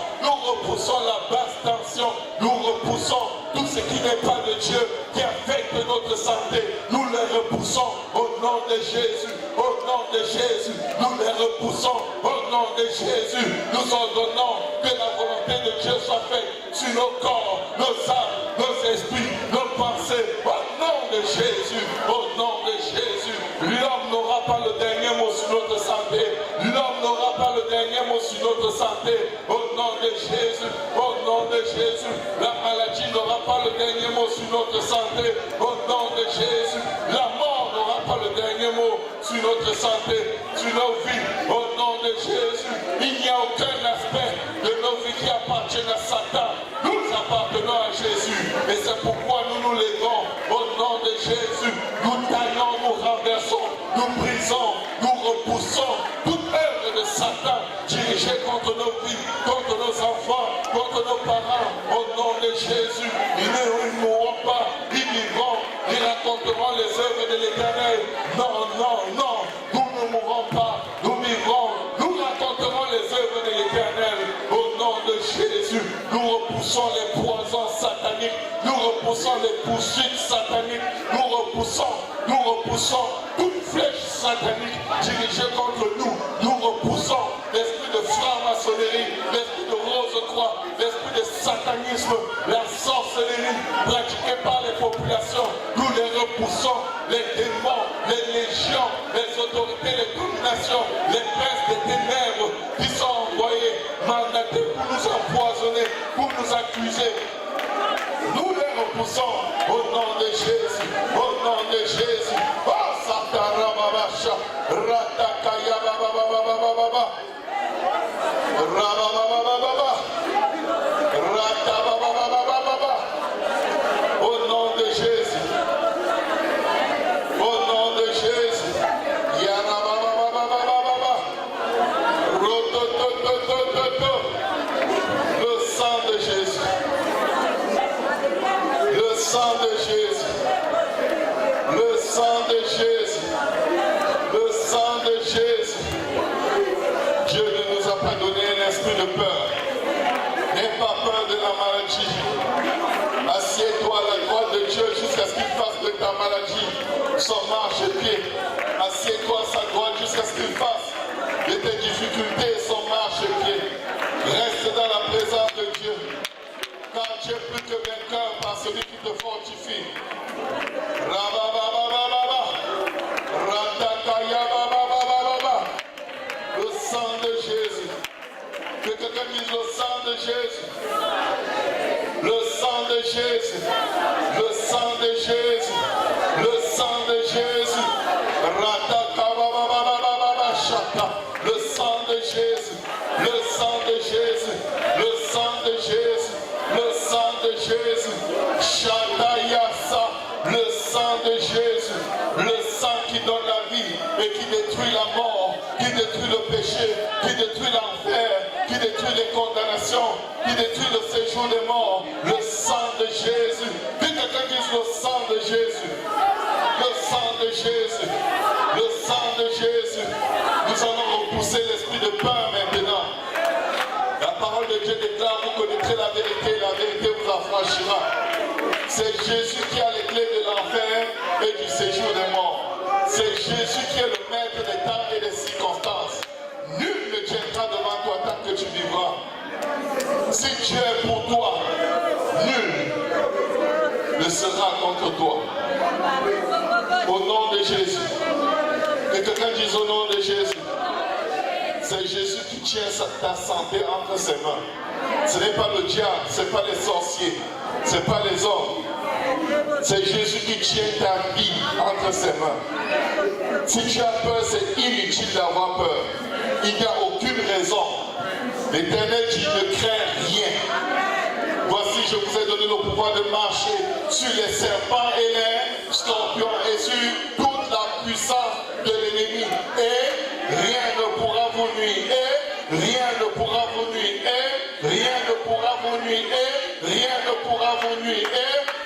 la basse tension, nous repoussons tout ce qui n'est pas de Dieu, qui affecte notre santé, nous les repoussons au nom de Jésus, au nom de Jésus, nous les repoussons au nom de Jésus, nous ordonnons que la volonté de Dieu soit faite sur nos corps, nos âmes, nos esprits, nos pensées, au nom de Jésus, au nom de Jésus. L'homme n'aura pas le dernier mot sur notre santé, l'homme n'aura pas le dernier mot sur notre santé, au nom de Jésus, au nom de Jésus. La maladie n'aura pas le dernier mot sur notre santé, au nom de Jésus. La mort n'aura pas le dernier mot sur notre santé, sur nos vies, au nom de Jésus. Il n'y a aucun aspect de nos vies qui appartiennent à Satan. Nous appartenons à Jésus et c'est pourquoi nous nous levons au nom de Jésus. Nous taillons, nous renversons, nous brisons, nous repoussons toute œuvre de Satan dirigée contre nos vies, contre nos enfants, contre nos parents, au nom de Jésus. Ils ne mourront pas, ils vivront, ils raconteront les œuvres de l'Éternel. Non, non, non, nous ne mourrons pas, nous vivrons, nous raconterons les œuvres de l'Éternel. Au nom de Jésus, nous repoussons les poisons sataniques, nous repoussons les poursuites sataniques, nous repoussons toute flèche satanique dirigée contre nous, nous repoussons l'esprit de franc-maçonnerie, l'esprit de rose-croix, l'esprit de satanisme, la sorcellerie pratiquée par les populations, nous les repoussons, les démons, les légions, les autorités, les dominations, les princes des ténèbres qui sont envoyés, mandatés pour nous empoisonner, pour nous accuser. Nous les repoussons au nom de Jésus, au nom de Jésus. Oh, Satarababasha, Ratakaya Babababababa, Rabababababa, Ratabababababa. Au nom de Jésus, au nom de Jésus, Yarabababababa, Rototototototo, le sang de Jésus. Le sang de Jésus, le sang de Jésus, le sang de Jésus. Dieu ne nous a pas donné un esprit de peur. N'aie pas peur de la maladie. Assieds-toi à la droite de Dieu jusqu'à ce qu'il fasse de ta maladie son marchepied. Assieds-toi à sa droite jusqu'à ce qu'il fasse de tes difficultés son marchepied. Reste dans la présence de Dieu. Car tu es plus que vainqueur par celui qui te fortifie. Rabababababa, Ratakayababababa. Le sang de Jésus. Que quelqu'un dise le sang de Jésus. Le sang de Jésus. Le sang de Jésus. Le sang de Jésus. Ratakabababababa shaka. Le sang de Jésus. Le sang de Jésus. Le sang de Jésus. Le sang de Jésus, Shatayasa, le sang de Jésus, le sang qui donne la vie et qui détruit la mort, qui détruit le péché, qui détruit l'enfer, qui détruit les condamnations, séjour des morts, le sang de Jésus. Que quelqu'un dise le sang de Jésus. Le sang de Jésus. Le sang de Jésus. Nous allons repousser l'esprit de peur maintenant. La parole de Dieu déclare, vous connaîtrez la vérité vous affranchira. C'est Jésus qui a les clés de l'enfer et du séjour des morts. C'est Jésus qui est le maître des temps et des circonstances. Nul ne tiendra devant toi tant que tu vivras. Si Dieu est pour toi, nul ne sera contre toi. Au nom de Jésus. Que quelqu'un dise au nom de Jésus. C'est Jésus qui tient ta santé entre ses mains. Ce n'est pas le diable, ce n'est pas les sorciers, ce n'est pas les hommes. C'est Jésus qui tient ta vie entre ses mains. Si tu as peur, c'est inutile d'avoir peur. Il n'y a aucune raison. L'Éternel dit ne crains rien. Voici, je vous ai donné le pouvoir de marcher sur les serpents et les scorpions et sur toute la puissance de l'ennemi. Et rien ne pourra vous nuire. Et rien ne pourra vous nuire. Et rien ne pourra vous nuire. Et rien ne pourra vous nuire.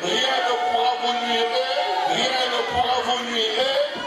Et rien ne pourra vous nuire. Et rien ne pourra vous nuire.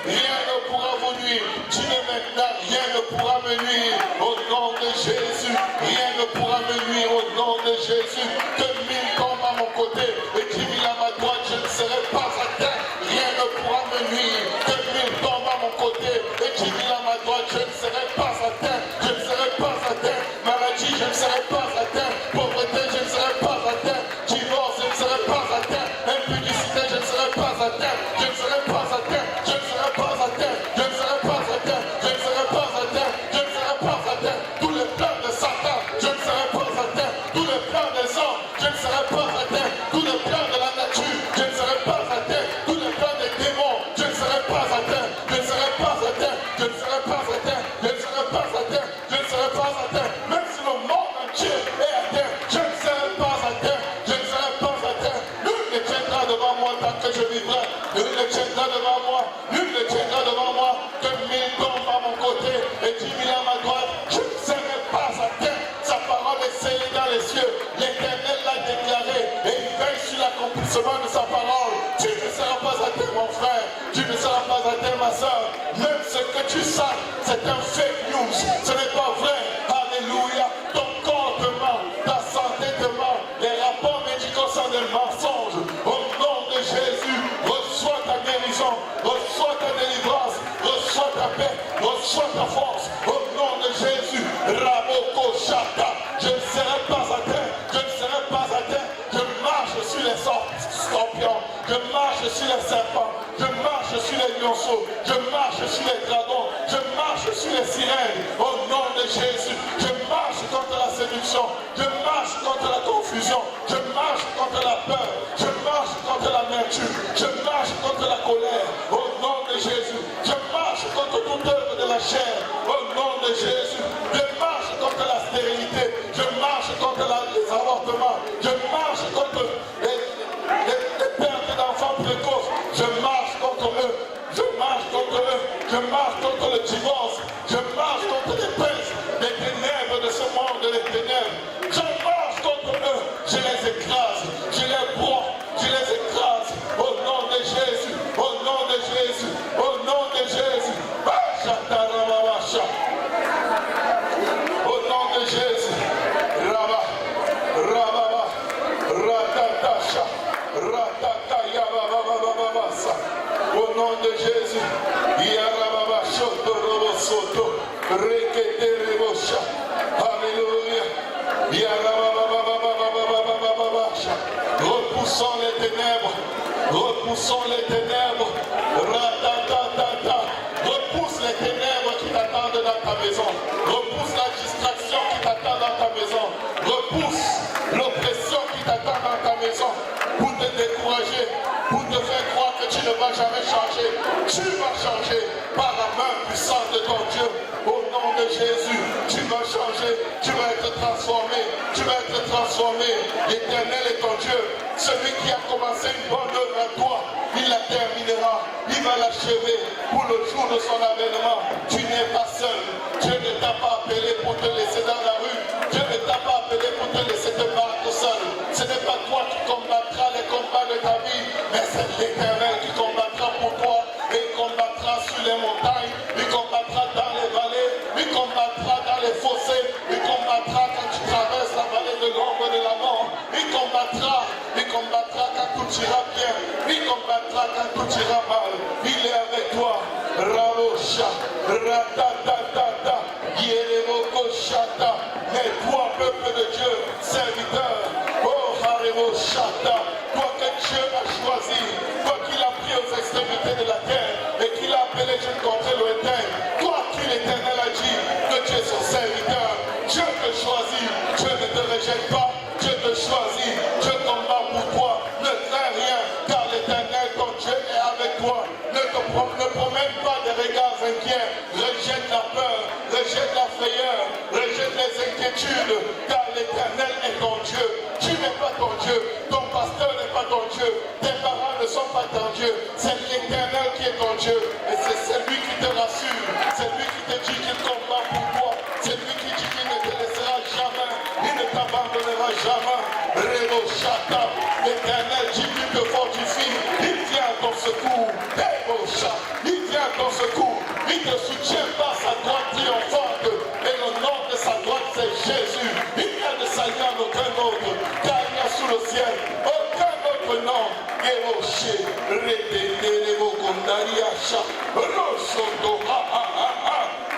Et rien ne pourra vous nuire. Tu ne maintenant, rien ne pourra me nuire. Au nom de Jésus, rien ne pourra me nuire. Au nom de Jésus, que 1000 tombent à mon côté et 10 000 à ma droite, je ne serai pas atteint. Rien ne pourra me nuire. Que 1000 tombent à mon côté et 10 000 à ma droite, je ne serai pas atteint. Je ne serai pas atteint. Maladie, je ne serai pas atteint. Pauvreté, je ne serai pas atteint. Divorce, je ne serai pas atteint. Impudicité, je ne serai pas atteint. Je ne serai pas atteint. Je ne serai pas atteint. Je ne serai pas atteint. Je ne serai pas atteint. Je ne serai pas atteint. Tous les plans de Satan, je ne serai pas atteint. Tous les plans des hommes, je ne serai pas atteint. Tous les plans de la nature, je ne serai pas atteint. Tous les plans des démons, je ne serai pas atteint. Je ne serai pas atteint. Je ne serai pas atteint. Je ne serai pas atteint. Je ne serai pas atteint. Même si le monde entier est atteint, je ne serai pas atteint. Je ne serai pas atteint. Nul ne tiendra devant moi tant que je vivrai. Nul ne tiendra devant moi. Nul ne tiendra devant moi. Que 1000 tombent à mon côté et 10 000 à ma droite. Je ne serai pas atteint. Sa parole est scellée dans les cieux. L'Éternel l'a déclaré et il veille sur l'accomplissement de sa parole. Tu ne seras pas atteint, mon frère. Tu ne seras pas atteint, ma soeur. Même ce que tu saches, c'est un fake news. Ce n'est pas vrai. Alléluia. Ton corps te ment. Ta santé te ment. Les rapports médicaux sont des mensonges. Au nom de Jésus, reçois ta guérison. Reçois ta délivrance. Reçois ta paix. Reçois ta force. Au nom de Jésus. Ramoko Shata. Je ne serai pas atteint. Je ne serai pas atteint. Je marche sur les scorpions. Je marche sur les serpents. Je marche sur les lionceaux. Je marche sur les dragons. Je marche sur les sirènes. Au nom de Jésus. Je marche contre la séduction. Je marche contre la confusion. Je marche contre la peur. Je marche contre l'amertume. Je marche contre la colère. Au nom de Jésus. Je marche contre toute œuvre de la chair. Au nom de Jésus. Je marche contre la stérilité. Je marche contre les avortements. Je marche contre les pertes d'enfants précoces. Je marche contre eux. Je marche contre eux. Je marche contre le divorce. Je marche contre les princes, les ténèbres de ce monde, les ténèbres. Je marche contre eux. Je les écrase. Je les broie. Je les écrase. Au nom de Jésus. Au nom de Jésus. Au nom de Jésus. Au nom de Jésus. Rabba. Rababa. Ratatasha. Ratataya. Au nom de Jésus. Yarababa. Shotorobo Soto. Rekete Rebosha. Alléluia. Repoussons les ténèbres. Repoussons les ténèbres. Ratatata. Repousse les ténèbres qui t'attendent dans ta maison. Repousse la distraction qui t'attend dans ta maison. Repousse l'oppression qui t'attend dans ta maison. Pour te décourager, pour te faire croire que tu ne vas jamais changer. Tu vas changer par la main puissante de ton Dieu. Au nom de Jésus, tu vas changer, tu vas être transformé, tu vas être transformé. L'Éternel est ton Dieu. Celui qui a commencé une bonne œuvre à toi, il la terminera, il va l'achever pour le jour de son avènement. Tu n'es pas seul. Dieu ne t'a pas appelé pour te laisser dans la rue. Dieu ne t'a pas appelé pour te laisser te battre seul. mais c'est l'Éternel qui combattra pour toi. Il combattra sur les montagnes, il combattra dans les vallées, il combattra dans les fossés, il combattra quand tu traverses la vallée de l'ombre de la mort, il combattra quand tout ira bien, il combattra quand tout ira mal, il est avec toi. Rabosha, Ratatatata, Yerevokoshata, mais toi, peuple de Dieu, serviteur, oh Hareboshata, toi que Dieu a choisi, toi qui l'as pris aux extrémités de la terre et qui l'a appelé d'une contrée lointaine, toi qui l'Éternel a dit que tu es son serviteur, Dieu te choisit, Dieu ne te rejette pas, Dieu te choisit, Dieu combat pour toi, ne crains rien, car l'Éternel, ton Dieu, est avec toi. Ne promène pas des regards inquiets, rejette la peur, rejette la frayeur, rejette les inquiétudes, car l'Éternel est ton Dieu. Tu n'es pas ton Dieu, ton pasteur n'est pas ton Dieu, tes parents ne sont pas ton Dieu, c'est l'Éternel qui est ton Dieu, et c'est celui qui te rassure, c'est lui qui te dit qu'il combat pour toi, c'est lui qui dit qu'il ne te laissera jamais, il ne t'abandonnera jamais. Révo Chata, l'Éternel dit qu'il te fortifie, il vient à ton secours. Il vient à ton secours, il te soutient par sa droite triomphante, et le nom de sa droite c'est Jésus. Il n'y a de Seigneur aucun autre, car il y a sous le ciel aucun autre nom. Eroché, Réténé, Gondariacha, Rosoto,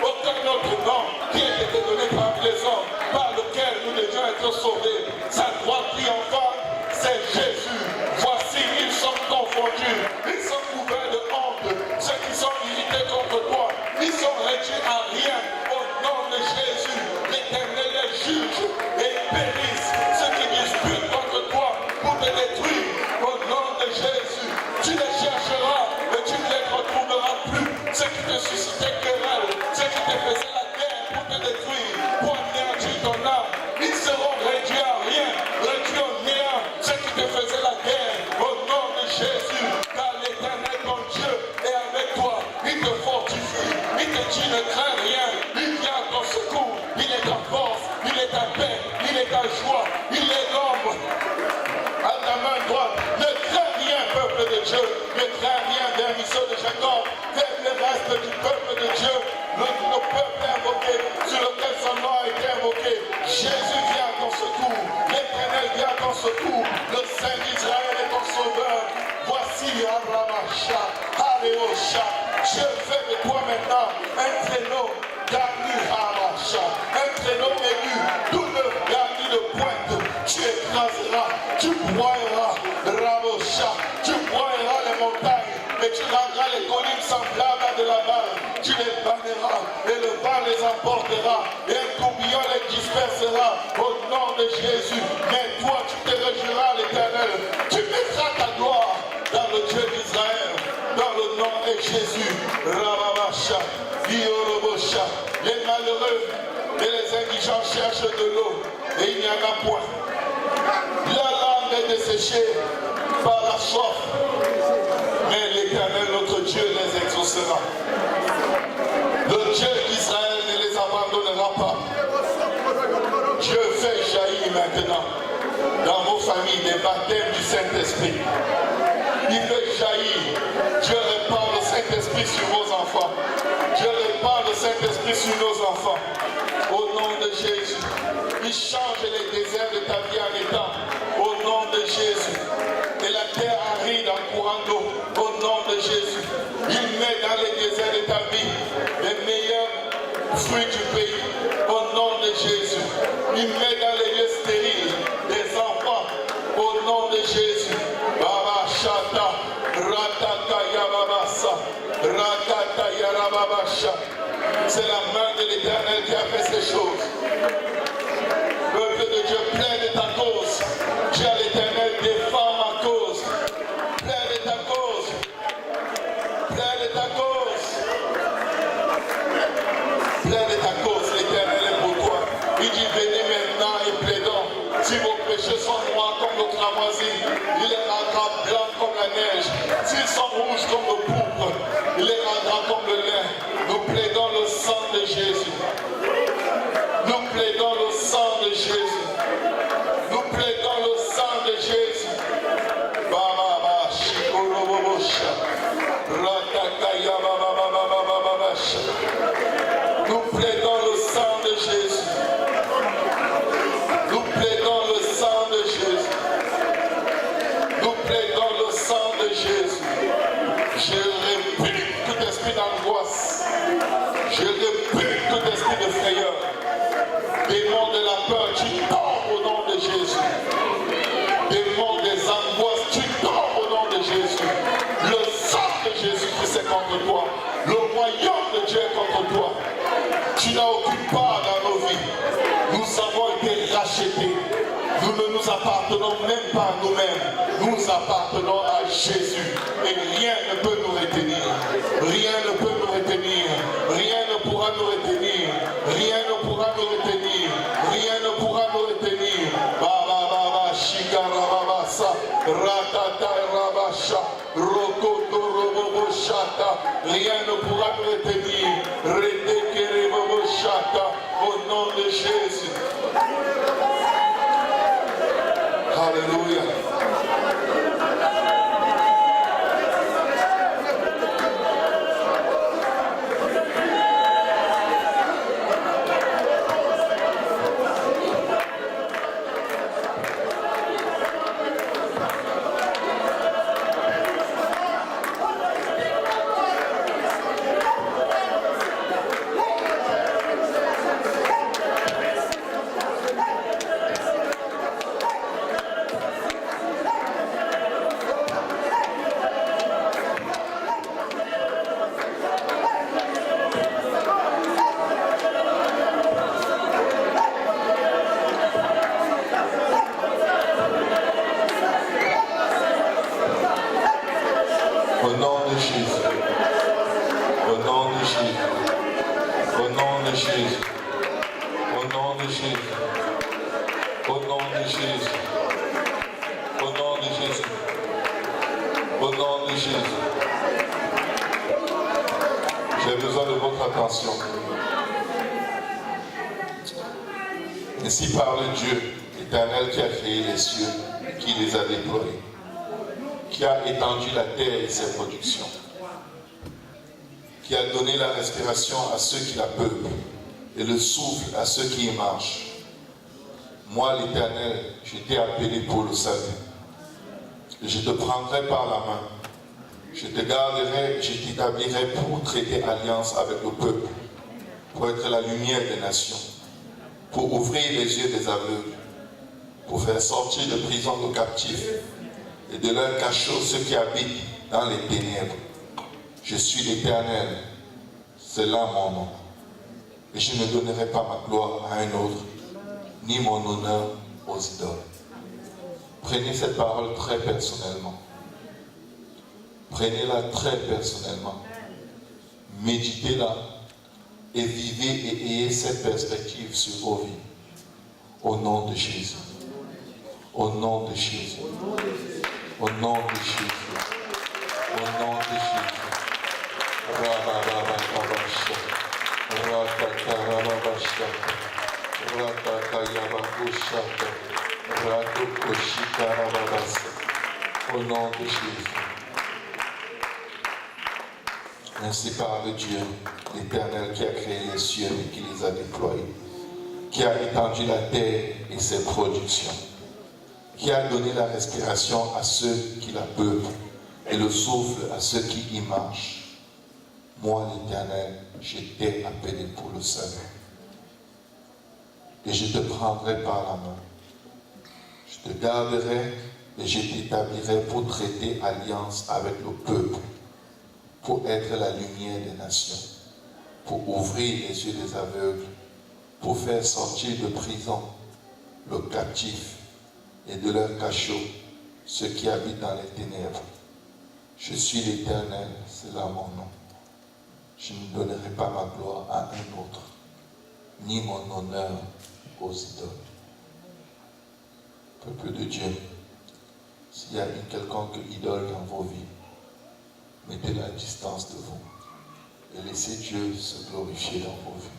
aucun autre nom qui a été donné par les hommes, par lequel nous devions être sauvés. Sa droite triomphante, c'est Jésus. Voici, ils sont confondus, ils sont couverts de honte, ceux qui sont irrités contre toi, ils sont réduits à rien. Au nom de Jésus, l'Éternel les juge et périsse ceux qui disputent contre toi pour te détruire. Au nom de Jésus, tu les chercheras et tu ne les retrouveras plus. Ceux qui te suscitaient querelle, ceux qui te faisaient la guerre pour te détruire, pour anéantir ton âme, ils seront réduits à rien, réduits au néant. Ceux qui te faisaient la guerre, au nom de Jésus, car l'Éternel ton Dieu est avec toi, il te fortifie, il te dit ne crains rien, il vient à ton secours, il est ta force, il est ta paix, il est ta joie, il est l'ombre à ta main droite. Ne crains rien, peuple de Dieu, ne crains rien des ruisseaux de Jacob, des restes du peuple de Dieu, le peuple invoqué, sur lequel son nom a été invoqué. Jésus vient à ton secours, l'Éternel vient à ton secours, le Saint d'Israël est ton sauveur. Voici Aramacha, Aléosha, je fais de toi maintenant un traîneau garni Haracha, un traîneau aigu, tout le garni de pointe. Tu écraseras, tu broyeras, Ramosha, tu broyeras les montagnes, et tu rendras les collines semblables à de la balle. Tu les banneras, et le vent les emportera, et un tourbillon les dispersera, au nom de Jésus. Mais toi, tu te réjouiras à l'Éternel, tu mettras ta gloire dans le Dieu d'Israël, dans le nom de Jésus. Ramamacha, Diorobosha, les malheureux et les indigents cherchent de l'eau, et il n'y en a point. La langue est desséchée par la soif, mais l'Éternel, notre Dieu, les exaucera. Le Dieu d'Israël ne les abandonnera pas. Dieu fait jaillir maintenant dans vos familles des baptêmes du Saint-Esprit. Il fait jaillir. Dieu répand le Saint-Esprit sur vos enfants. Dieu répand le Saint-Esprit sur nos enfants. Au nom de Jésus, il change les déserts de ta vie en étang. Au nom de Jésus. Et la terre aride en courant d'eau. Au nom de Jésus. Il met dans les déserts de ta vie les meilleurs fruits du pays. Au nom de Jésus. Il met dans les lieux stériles des enfants. Au nom de Jésus. Baba Shata. Ratata Yababasa. Ratata Yarababasha. C'est la main de l'Éternel qui a fait ces choses. Peuple de Dieu, plaide ta cause. Dieu à l'Éternel, défend ma cause. Plaide ta cause. Plaide ta cause. Plaide ta cause, l'Éternel est pour toi. Il dit, venez maintenant et plaidons. Si vos péchés sont noirs comme le cramoisi, il les rendra blancs comme la neige. S'ils sont rouges comme le pourpre, il les rendra comme le lin. Nous plaidons le sang de Jésus. Nous plaidons le sang de Jésus. Nous plaidons le sang de Jésus. Baba, Shiko, Nous plaidons le sang de Jésus. Nous plaidons le sang de Jésus. Nous plaidons le sang de Jésus. Je réplique tout esprit d'angoisse. Je réplique tout esprit de frayeur. Démon de la peur, tu tombes au nom de Jésus. Démon des angoisses, tu tombes au nom de Jésus. Le sang de Jésus-Christ est contre toi. Le royaume de Dieu est contre toi. Tu n'as aucune part dans nos vies. Nous avons été rachetés. Nous ne nous appartenons même pas à nous-mêmes. Nous appartenons à Jésus. Et rien ne peut nous retenir. Rien ne peut nous retenir. Rien ne pourra nous retenir. Rien ne pourra nous retenir. Rien ne pourra nous retenir. Baba baba shikarabasa ratata rabasha rokoto robobo shata. Rien ne pourra nous retenir. Redekere bobo shata. Au nom de Jésus. Alléluia. Ainsi parle Dieu, l'Éternel qui a créé les cieux, qui les a déployés, qui a étendu la terre et ses productions, qui a donné la respiration à ceux qui la peuplent et le souffle à ceux qui y marchent. Moi, l'Éternel, je t'ai appelé pour le salut. Je te prendrai par la main. Je te garderai, je t'établirai pour traiter alliance avec le peuple, pour être la lumière des nations, pour ouvrir les yeux des aveugles, pour faire sortir de prison nos captifs et de leur cachot ceux qui habitent dans les ténèbres. Je suis l'Éternel, c'est là mon nom. Et je ne donnerai pas ma gloire à un autre, ni mon honneur aux idoles. Prenez cette parole très personnellement. Prenez-la très personnellement. Méditez-la et vivez et ayez cette perspective sur vos vies. Au nom de Jésus. Au nom de Jésus. Au nom de Jésus. Au nom de Jésus. Au nom de Jésus. Ainsi parle Dieu, l'Éternel qui a créé les cieux et qui les a déployés, qui a étendu la terre et ses productions, qui a donné la respiration à ceux qui la peuplent et le souffle à ceux qui y marchent. Moi, l'Éternel, je t'ai appelé pour le salut. Et je te prendrai par la main. Je te garderai et je t'établirai pour traiter alliance avec le peuple, pour être la lumière des nations, pour ouvrir les yeux des aveugles, pour faire sortir de prison le captif et de leur cachot ceux qui habitent dans les ténèbres. Je suis l'Éternel, c'est là mon nom. Je ne donnerai pas ma gloire à un autre, ni mon honneur aux idoles. Peuple de Dieu, s'il y a une quelconque idole dans vos vies, mettez-la à distance de vous et laissez Dieu se glorifier dans vos vies.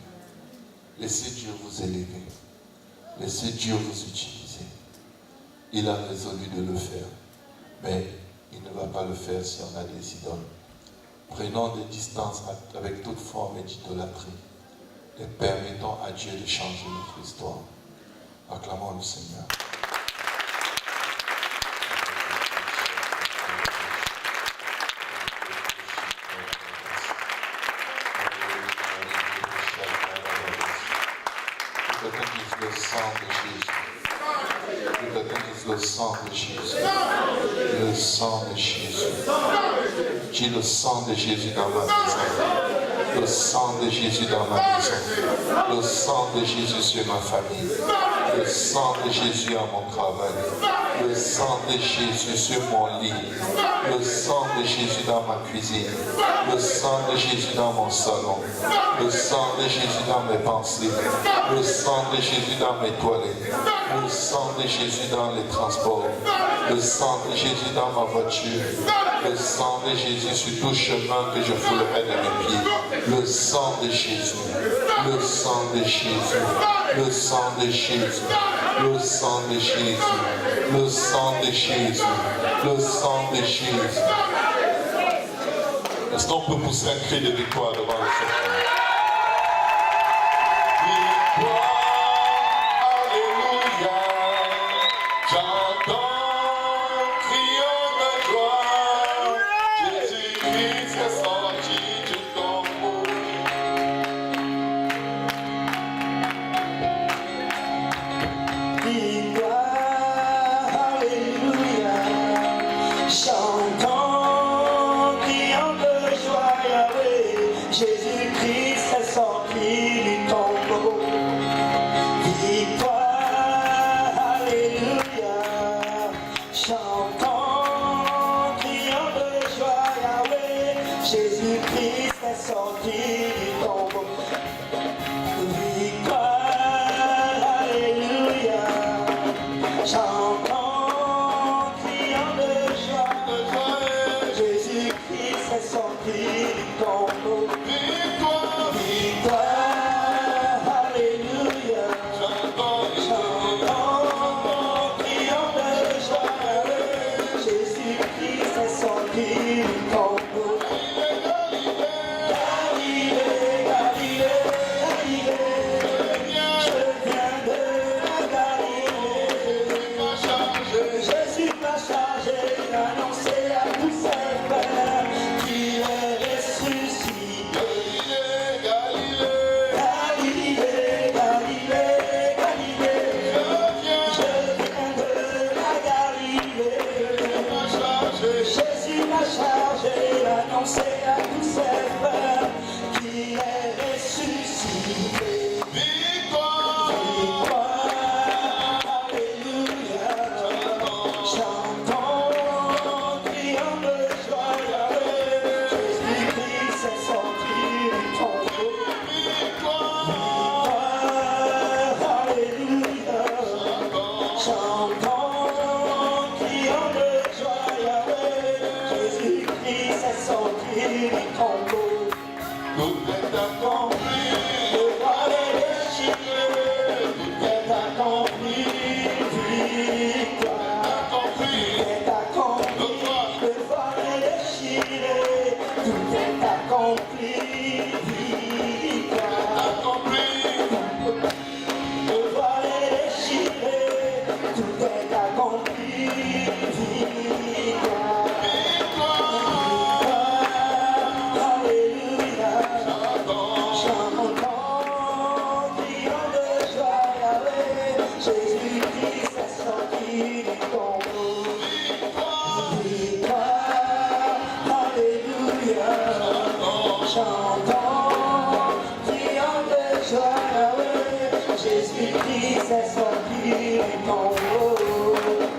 Laissez Dieu vous élever. Laissez Dieu vous utiliser. Il a résolu de le faire, mais il il ne va pas le faire si on a des idoles. Prenons des distances avec toute forme d'idolâtrie et permettons à Dieu de changer notre histoire. Acclamons le Seigneur. Le sang de Jésus. Le sang de Jésus. Le sang de Jésus. J'ai le sang de Jésus dans ma maison. Le sang de Jésus dans ma maison. Le sang de Jésus sur ma famille. Le sang de Jésus à mon travail. Le sang de Jésus sur mon lit. Le sang de Jésus dans ma cuisine. Le sang de Jésus dans mon salon. Le sang de Jésus dans mes pensées. Le sang de Jésus dans mes toilettes. Le sang de Jésus dans les transports. Le sang de Jésus dans ma voiture. Le sang de Jésus sur tout chemin que je foulerai de mes pieds. Le sang de Jésus. Le sang de Jésus. Le sang de Jésus. Le sang de Jésus. Le sang de Jésus. Le sang de Jésus. Est-ce qu'on peut pousser un cri de victoire devant le Seigneur?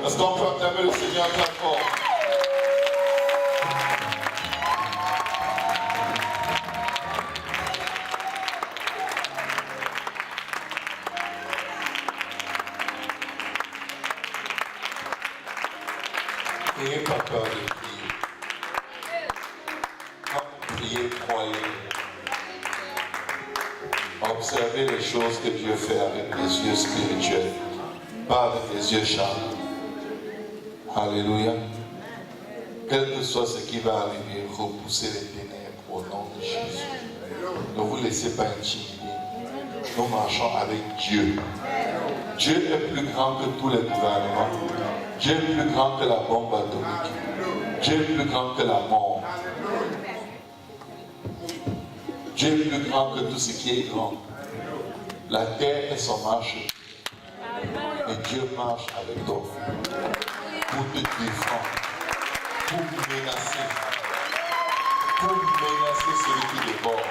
Est-ce qu'on peut acclamer le Seigneur très fort? N'ayez pas peur de prier. Quand vous priez, croyez. Observez les choses que Dieu fait avec les yeux spirituels, pas avec les yeux charnels. Alléluia. Quel que soit ce qui va arriver, repoussez les ténèbres au nom de Jésus. Ne vous laissez pas intimider. Nous marchons avec Dieu. Dieu est plus grand que tous les gouvernements. Dieu est plus grand que la bombe atomique. Dieu est plus grand que la mort. Dieu est plus grand que tout ce qui est grand. La terre est son marché. Et Dieu marche avec toi pour te défendre, pour menacer celui qui déborde,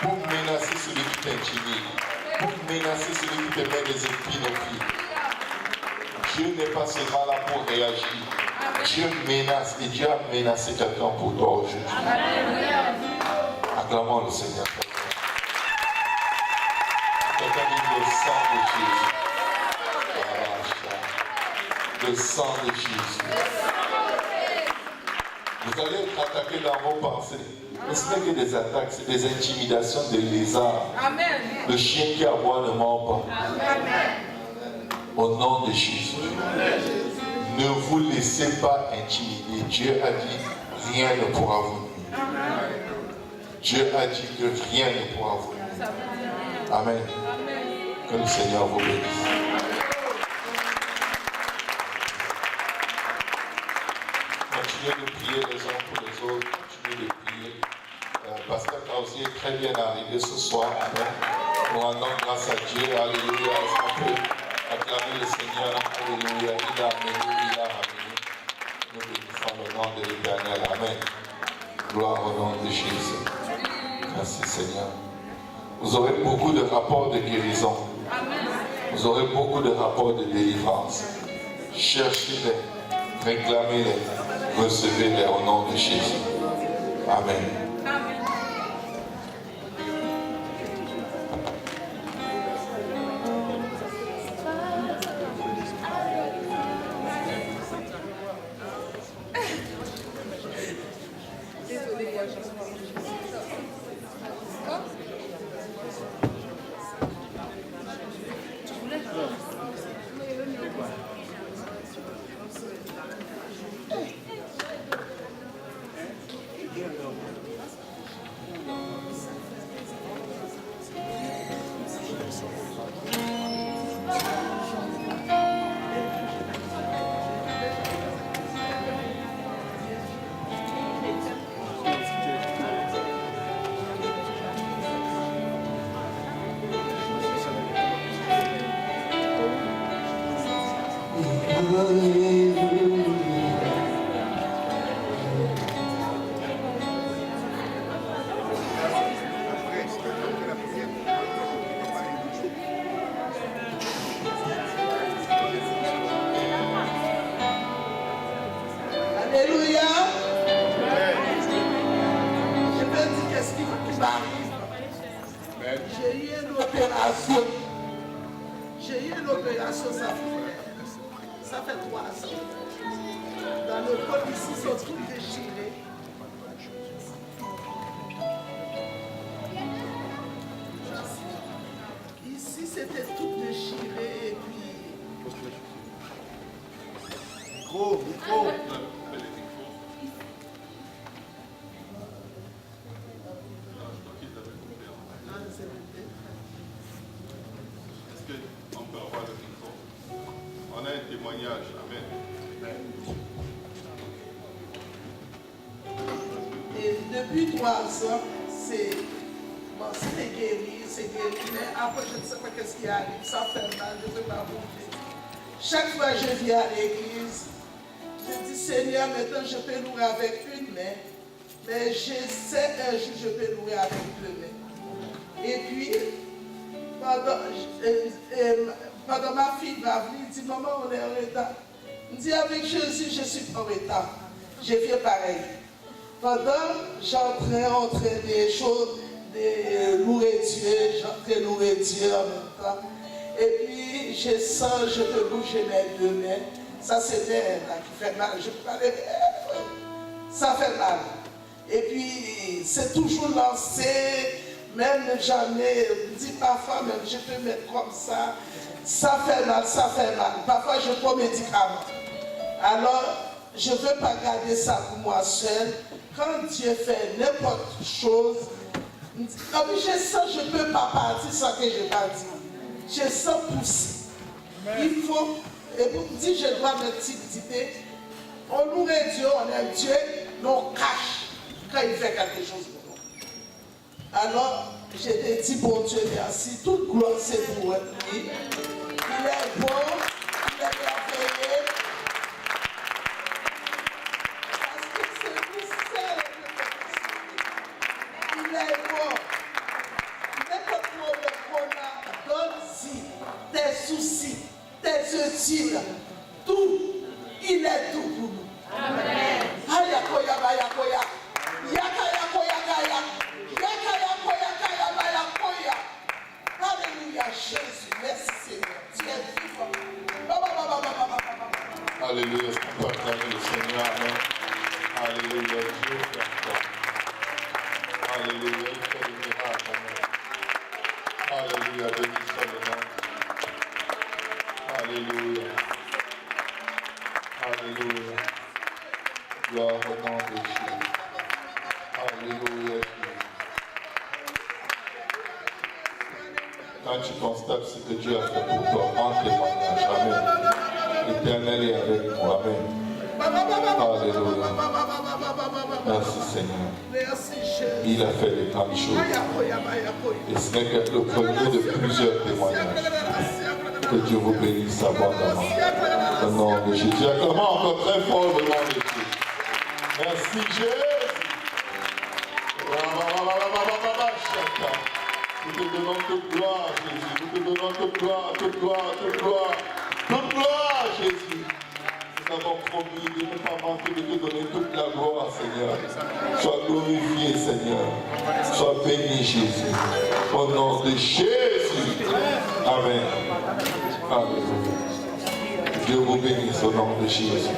pour menacer celui qui t'intimide, pour menacer celui qui te met des épines aux pieds. Dieu n'est pas seulement là pour réagir. Dieu menace et Dieu a menacé quelqu'un pour toi aujourd'hui. Acclamons le Seigneur. Quelqu'un dit le sang de Jésus. Le sang de Jésus. Vous allez être attaqué dans vos pensées. Mais ce n'est que des attaques, c'est des intimidations de lézards. Amen. Le chien qui aboie ne mord pas. Amen. Au nom de Jésus. Ne vous laissez pas intimider. Dieu a dit, rien ne pourra vous nuire. Dieu a dit que rien ne pourra vous nuire. Amen. Que le Seigneur vous bénisse. Continuez de prier les uns pour les autres. Continuez de prier. Pasteur Kausi est très bien arrivé ce soir. Amen. Nous rendons grâce à Dieu. Alléluia. Est-ce qu'on peut acclamer le Seigneur? Alléluia. Il a amené, il a ramené. Nous bénissons le nom de l'Éternel. Amen. Gloire au nom de Jésus. Merci Seigneur. Vous aurez beaucoup de rapports de guérison. Vous aurez beaucoup de rapports de délivrance. Cherchez-les, réclamez-les, recevez-les au nom de Jésus. Amen. Alléluia. Je vais dire qu'est-ce qui m'arrive. J'ai eu une opération. Ça fait 3 ans. Dans le corps ici, c'est tout déchiré. Ici, c'était tout déchiré et puis... Micro. Est-ce qu'on peut avoir le micro? On a un témoignage. Amen. Et depuis 3 ans, c'est guéri, mais après je ne sais pas qu'est-ce qui arrive, ça fait mal, je ne peux pas vous dire. Chaque fois que je viens à l'église, je dis Seigneur, maintenant je peux louer avec une main, mais je sais un jour je peux louer avec 2 mains. Et puis, pendant ma fille va venir, elle dit maman, on est en retard. Je dis avec Jésus, je suis en retard. Je viens pareil. Pendant j'entrais des choses, de louer Dieu, j'entrais louer Dieu en même temps. Et puis je sens, je peux bouger mes 2 mains. Ça c'est là qui fait mal. Je peux pas lever. Ça fait mal. Et puis c'est toujours lancé. Même j'en ai dit parfois, même je peux mettre comme ça. Ça fait mal, ça fait mal. Parfois je prends médicaments. Alors, je ne veux pas garder ça pour moi seul. Quand Dieu fait n'importe chose, je sens que je ne peux pas partir sans que je parte. Je sens pousser. Il faut, et pour dire je dois me titer, on louerait Dieu, on aime Dieu, mais on cache quand il fait quelque chose pour nous. Alors, je te dis, bon Dieu, merci. Toute gloire, c'est pour lui. Il est bon, il est merveilleux. Parce que c'est lui seul qui peut nous sauver. Il est bon. N'importe problème qu'on a, donne-y tes soucis, tes utiles, tout. Il est tout pour nous. Amen. Ayakoya, bayakoya. Yakaya, koya, kaya. Yakaya, koya, kaya, bayakoya. Alléluia, Jésus. Merci Seigneur. Tu es vivant. Alléluia. Acclamez le Seigneur. Amen. Alléluia. Dieu fait toi. Alléluia. Il fait des miracles. Amen. Alléluia. Béni soit le nom. Alléluia. Alléluia. Gloire au nom de Jésus. Alléluia. Quand tu constates ce que Dieu a fait pour toi, en témoignage. Amen. L'Éternel est avec nous. Amen. Alléluia. Merci Seigneur. Il a fait des grandes choses. Et ce n'est que le premier de plusieurs témoignages. Que Dieu vous bénisse abondamment. Au nom de Jésus. Acclamons encore très fort le nom de Jésus. Merci Jésus. Nous te donnons toute gloire, Jésus. Nous te donnons toute gloire, toute gloire, toute gloire. Toute gloire, Jésus. Nous avons promis de ne pas manquer de te donner toute la gloire, Seigneur. Sois glorifié, Seigneur. Sois béni, Jésus. Au nom de Jésus. Amen. Alléluia. Dieu vous bénisse au nom de Jésus.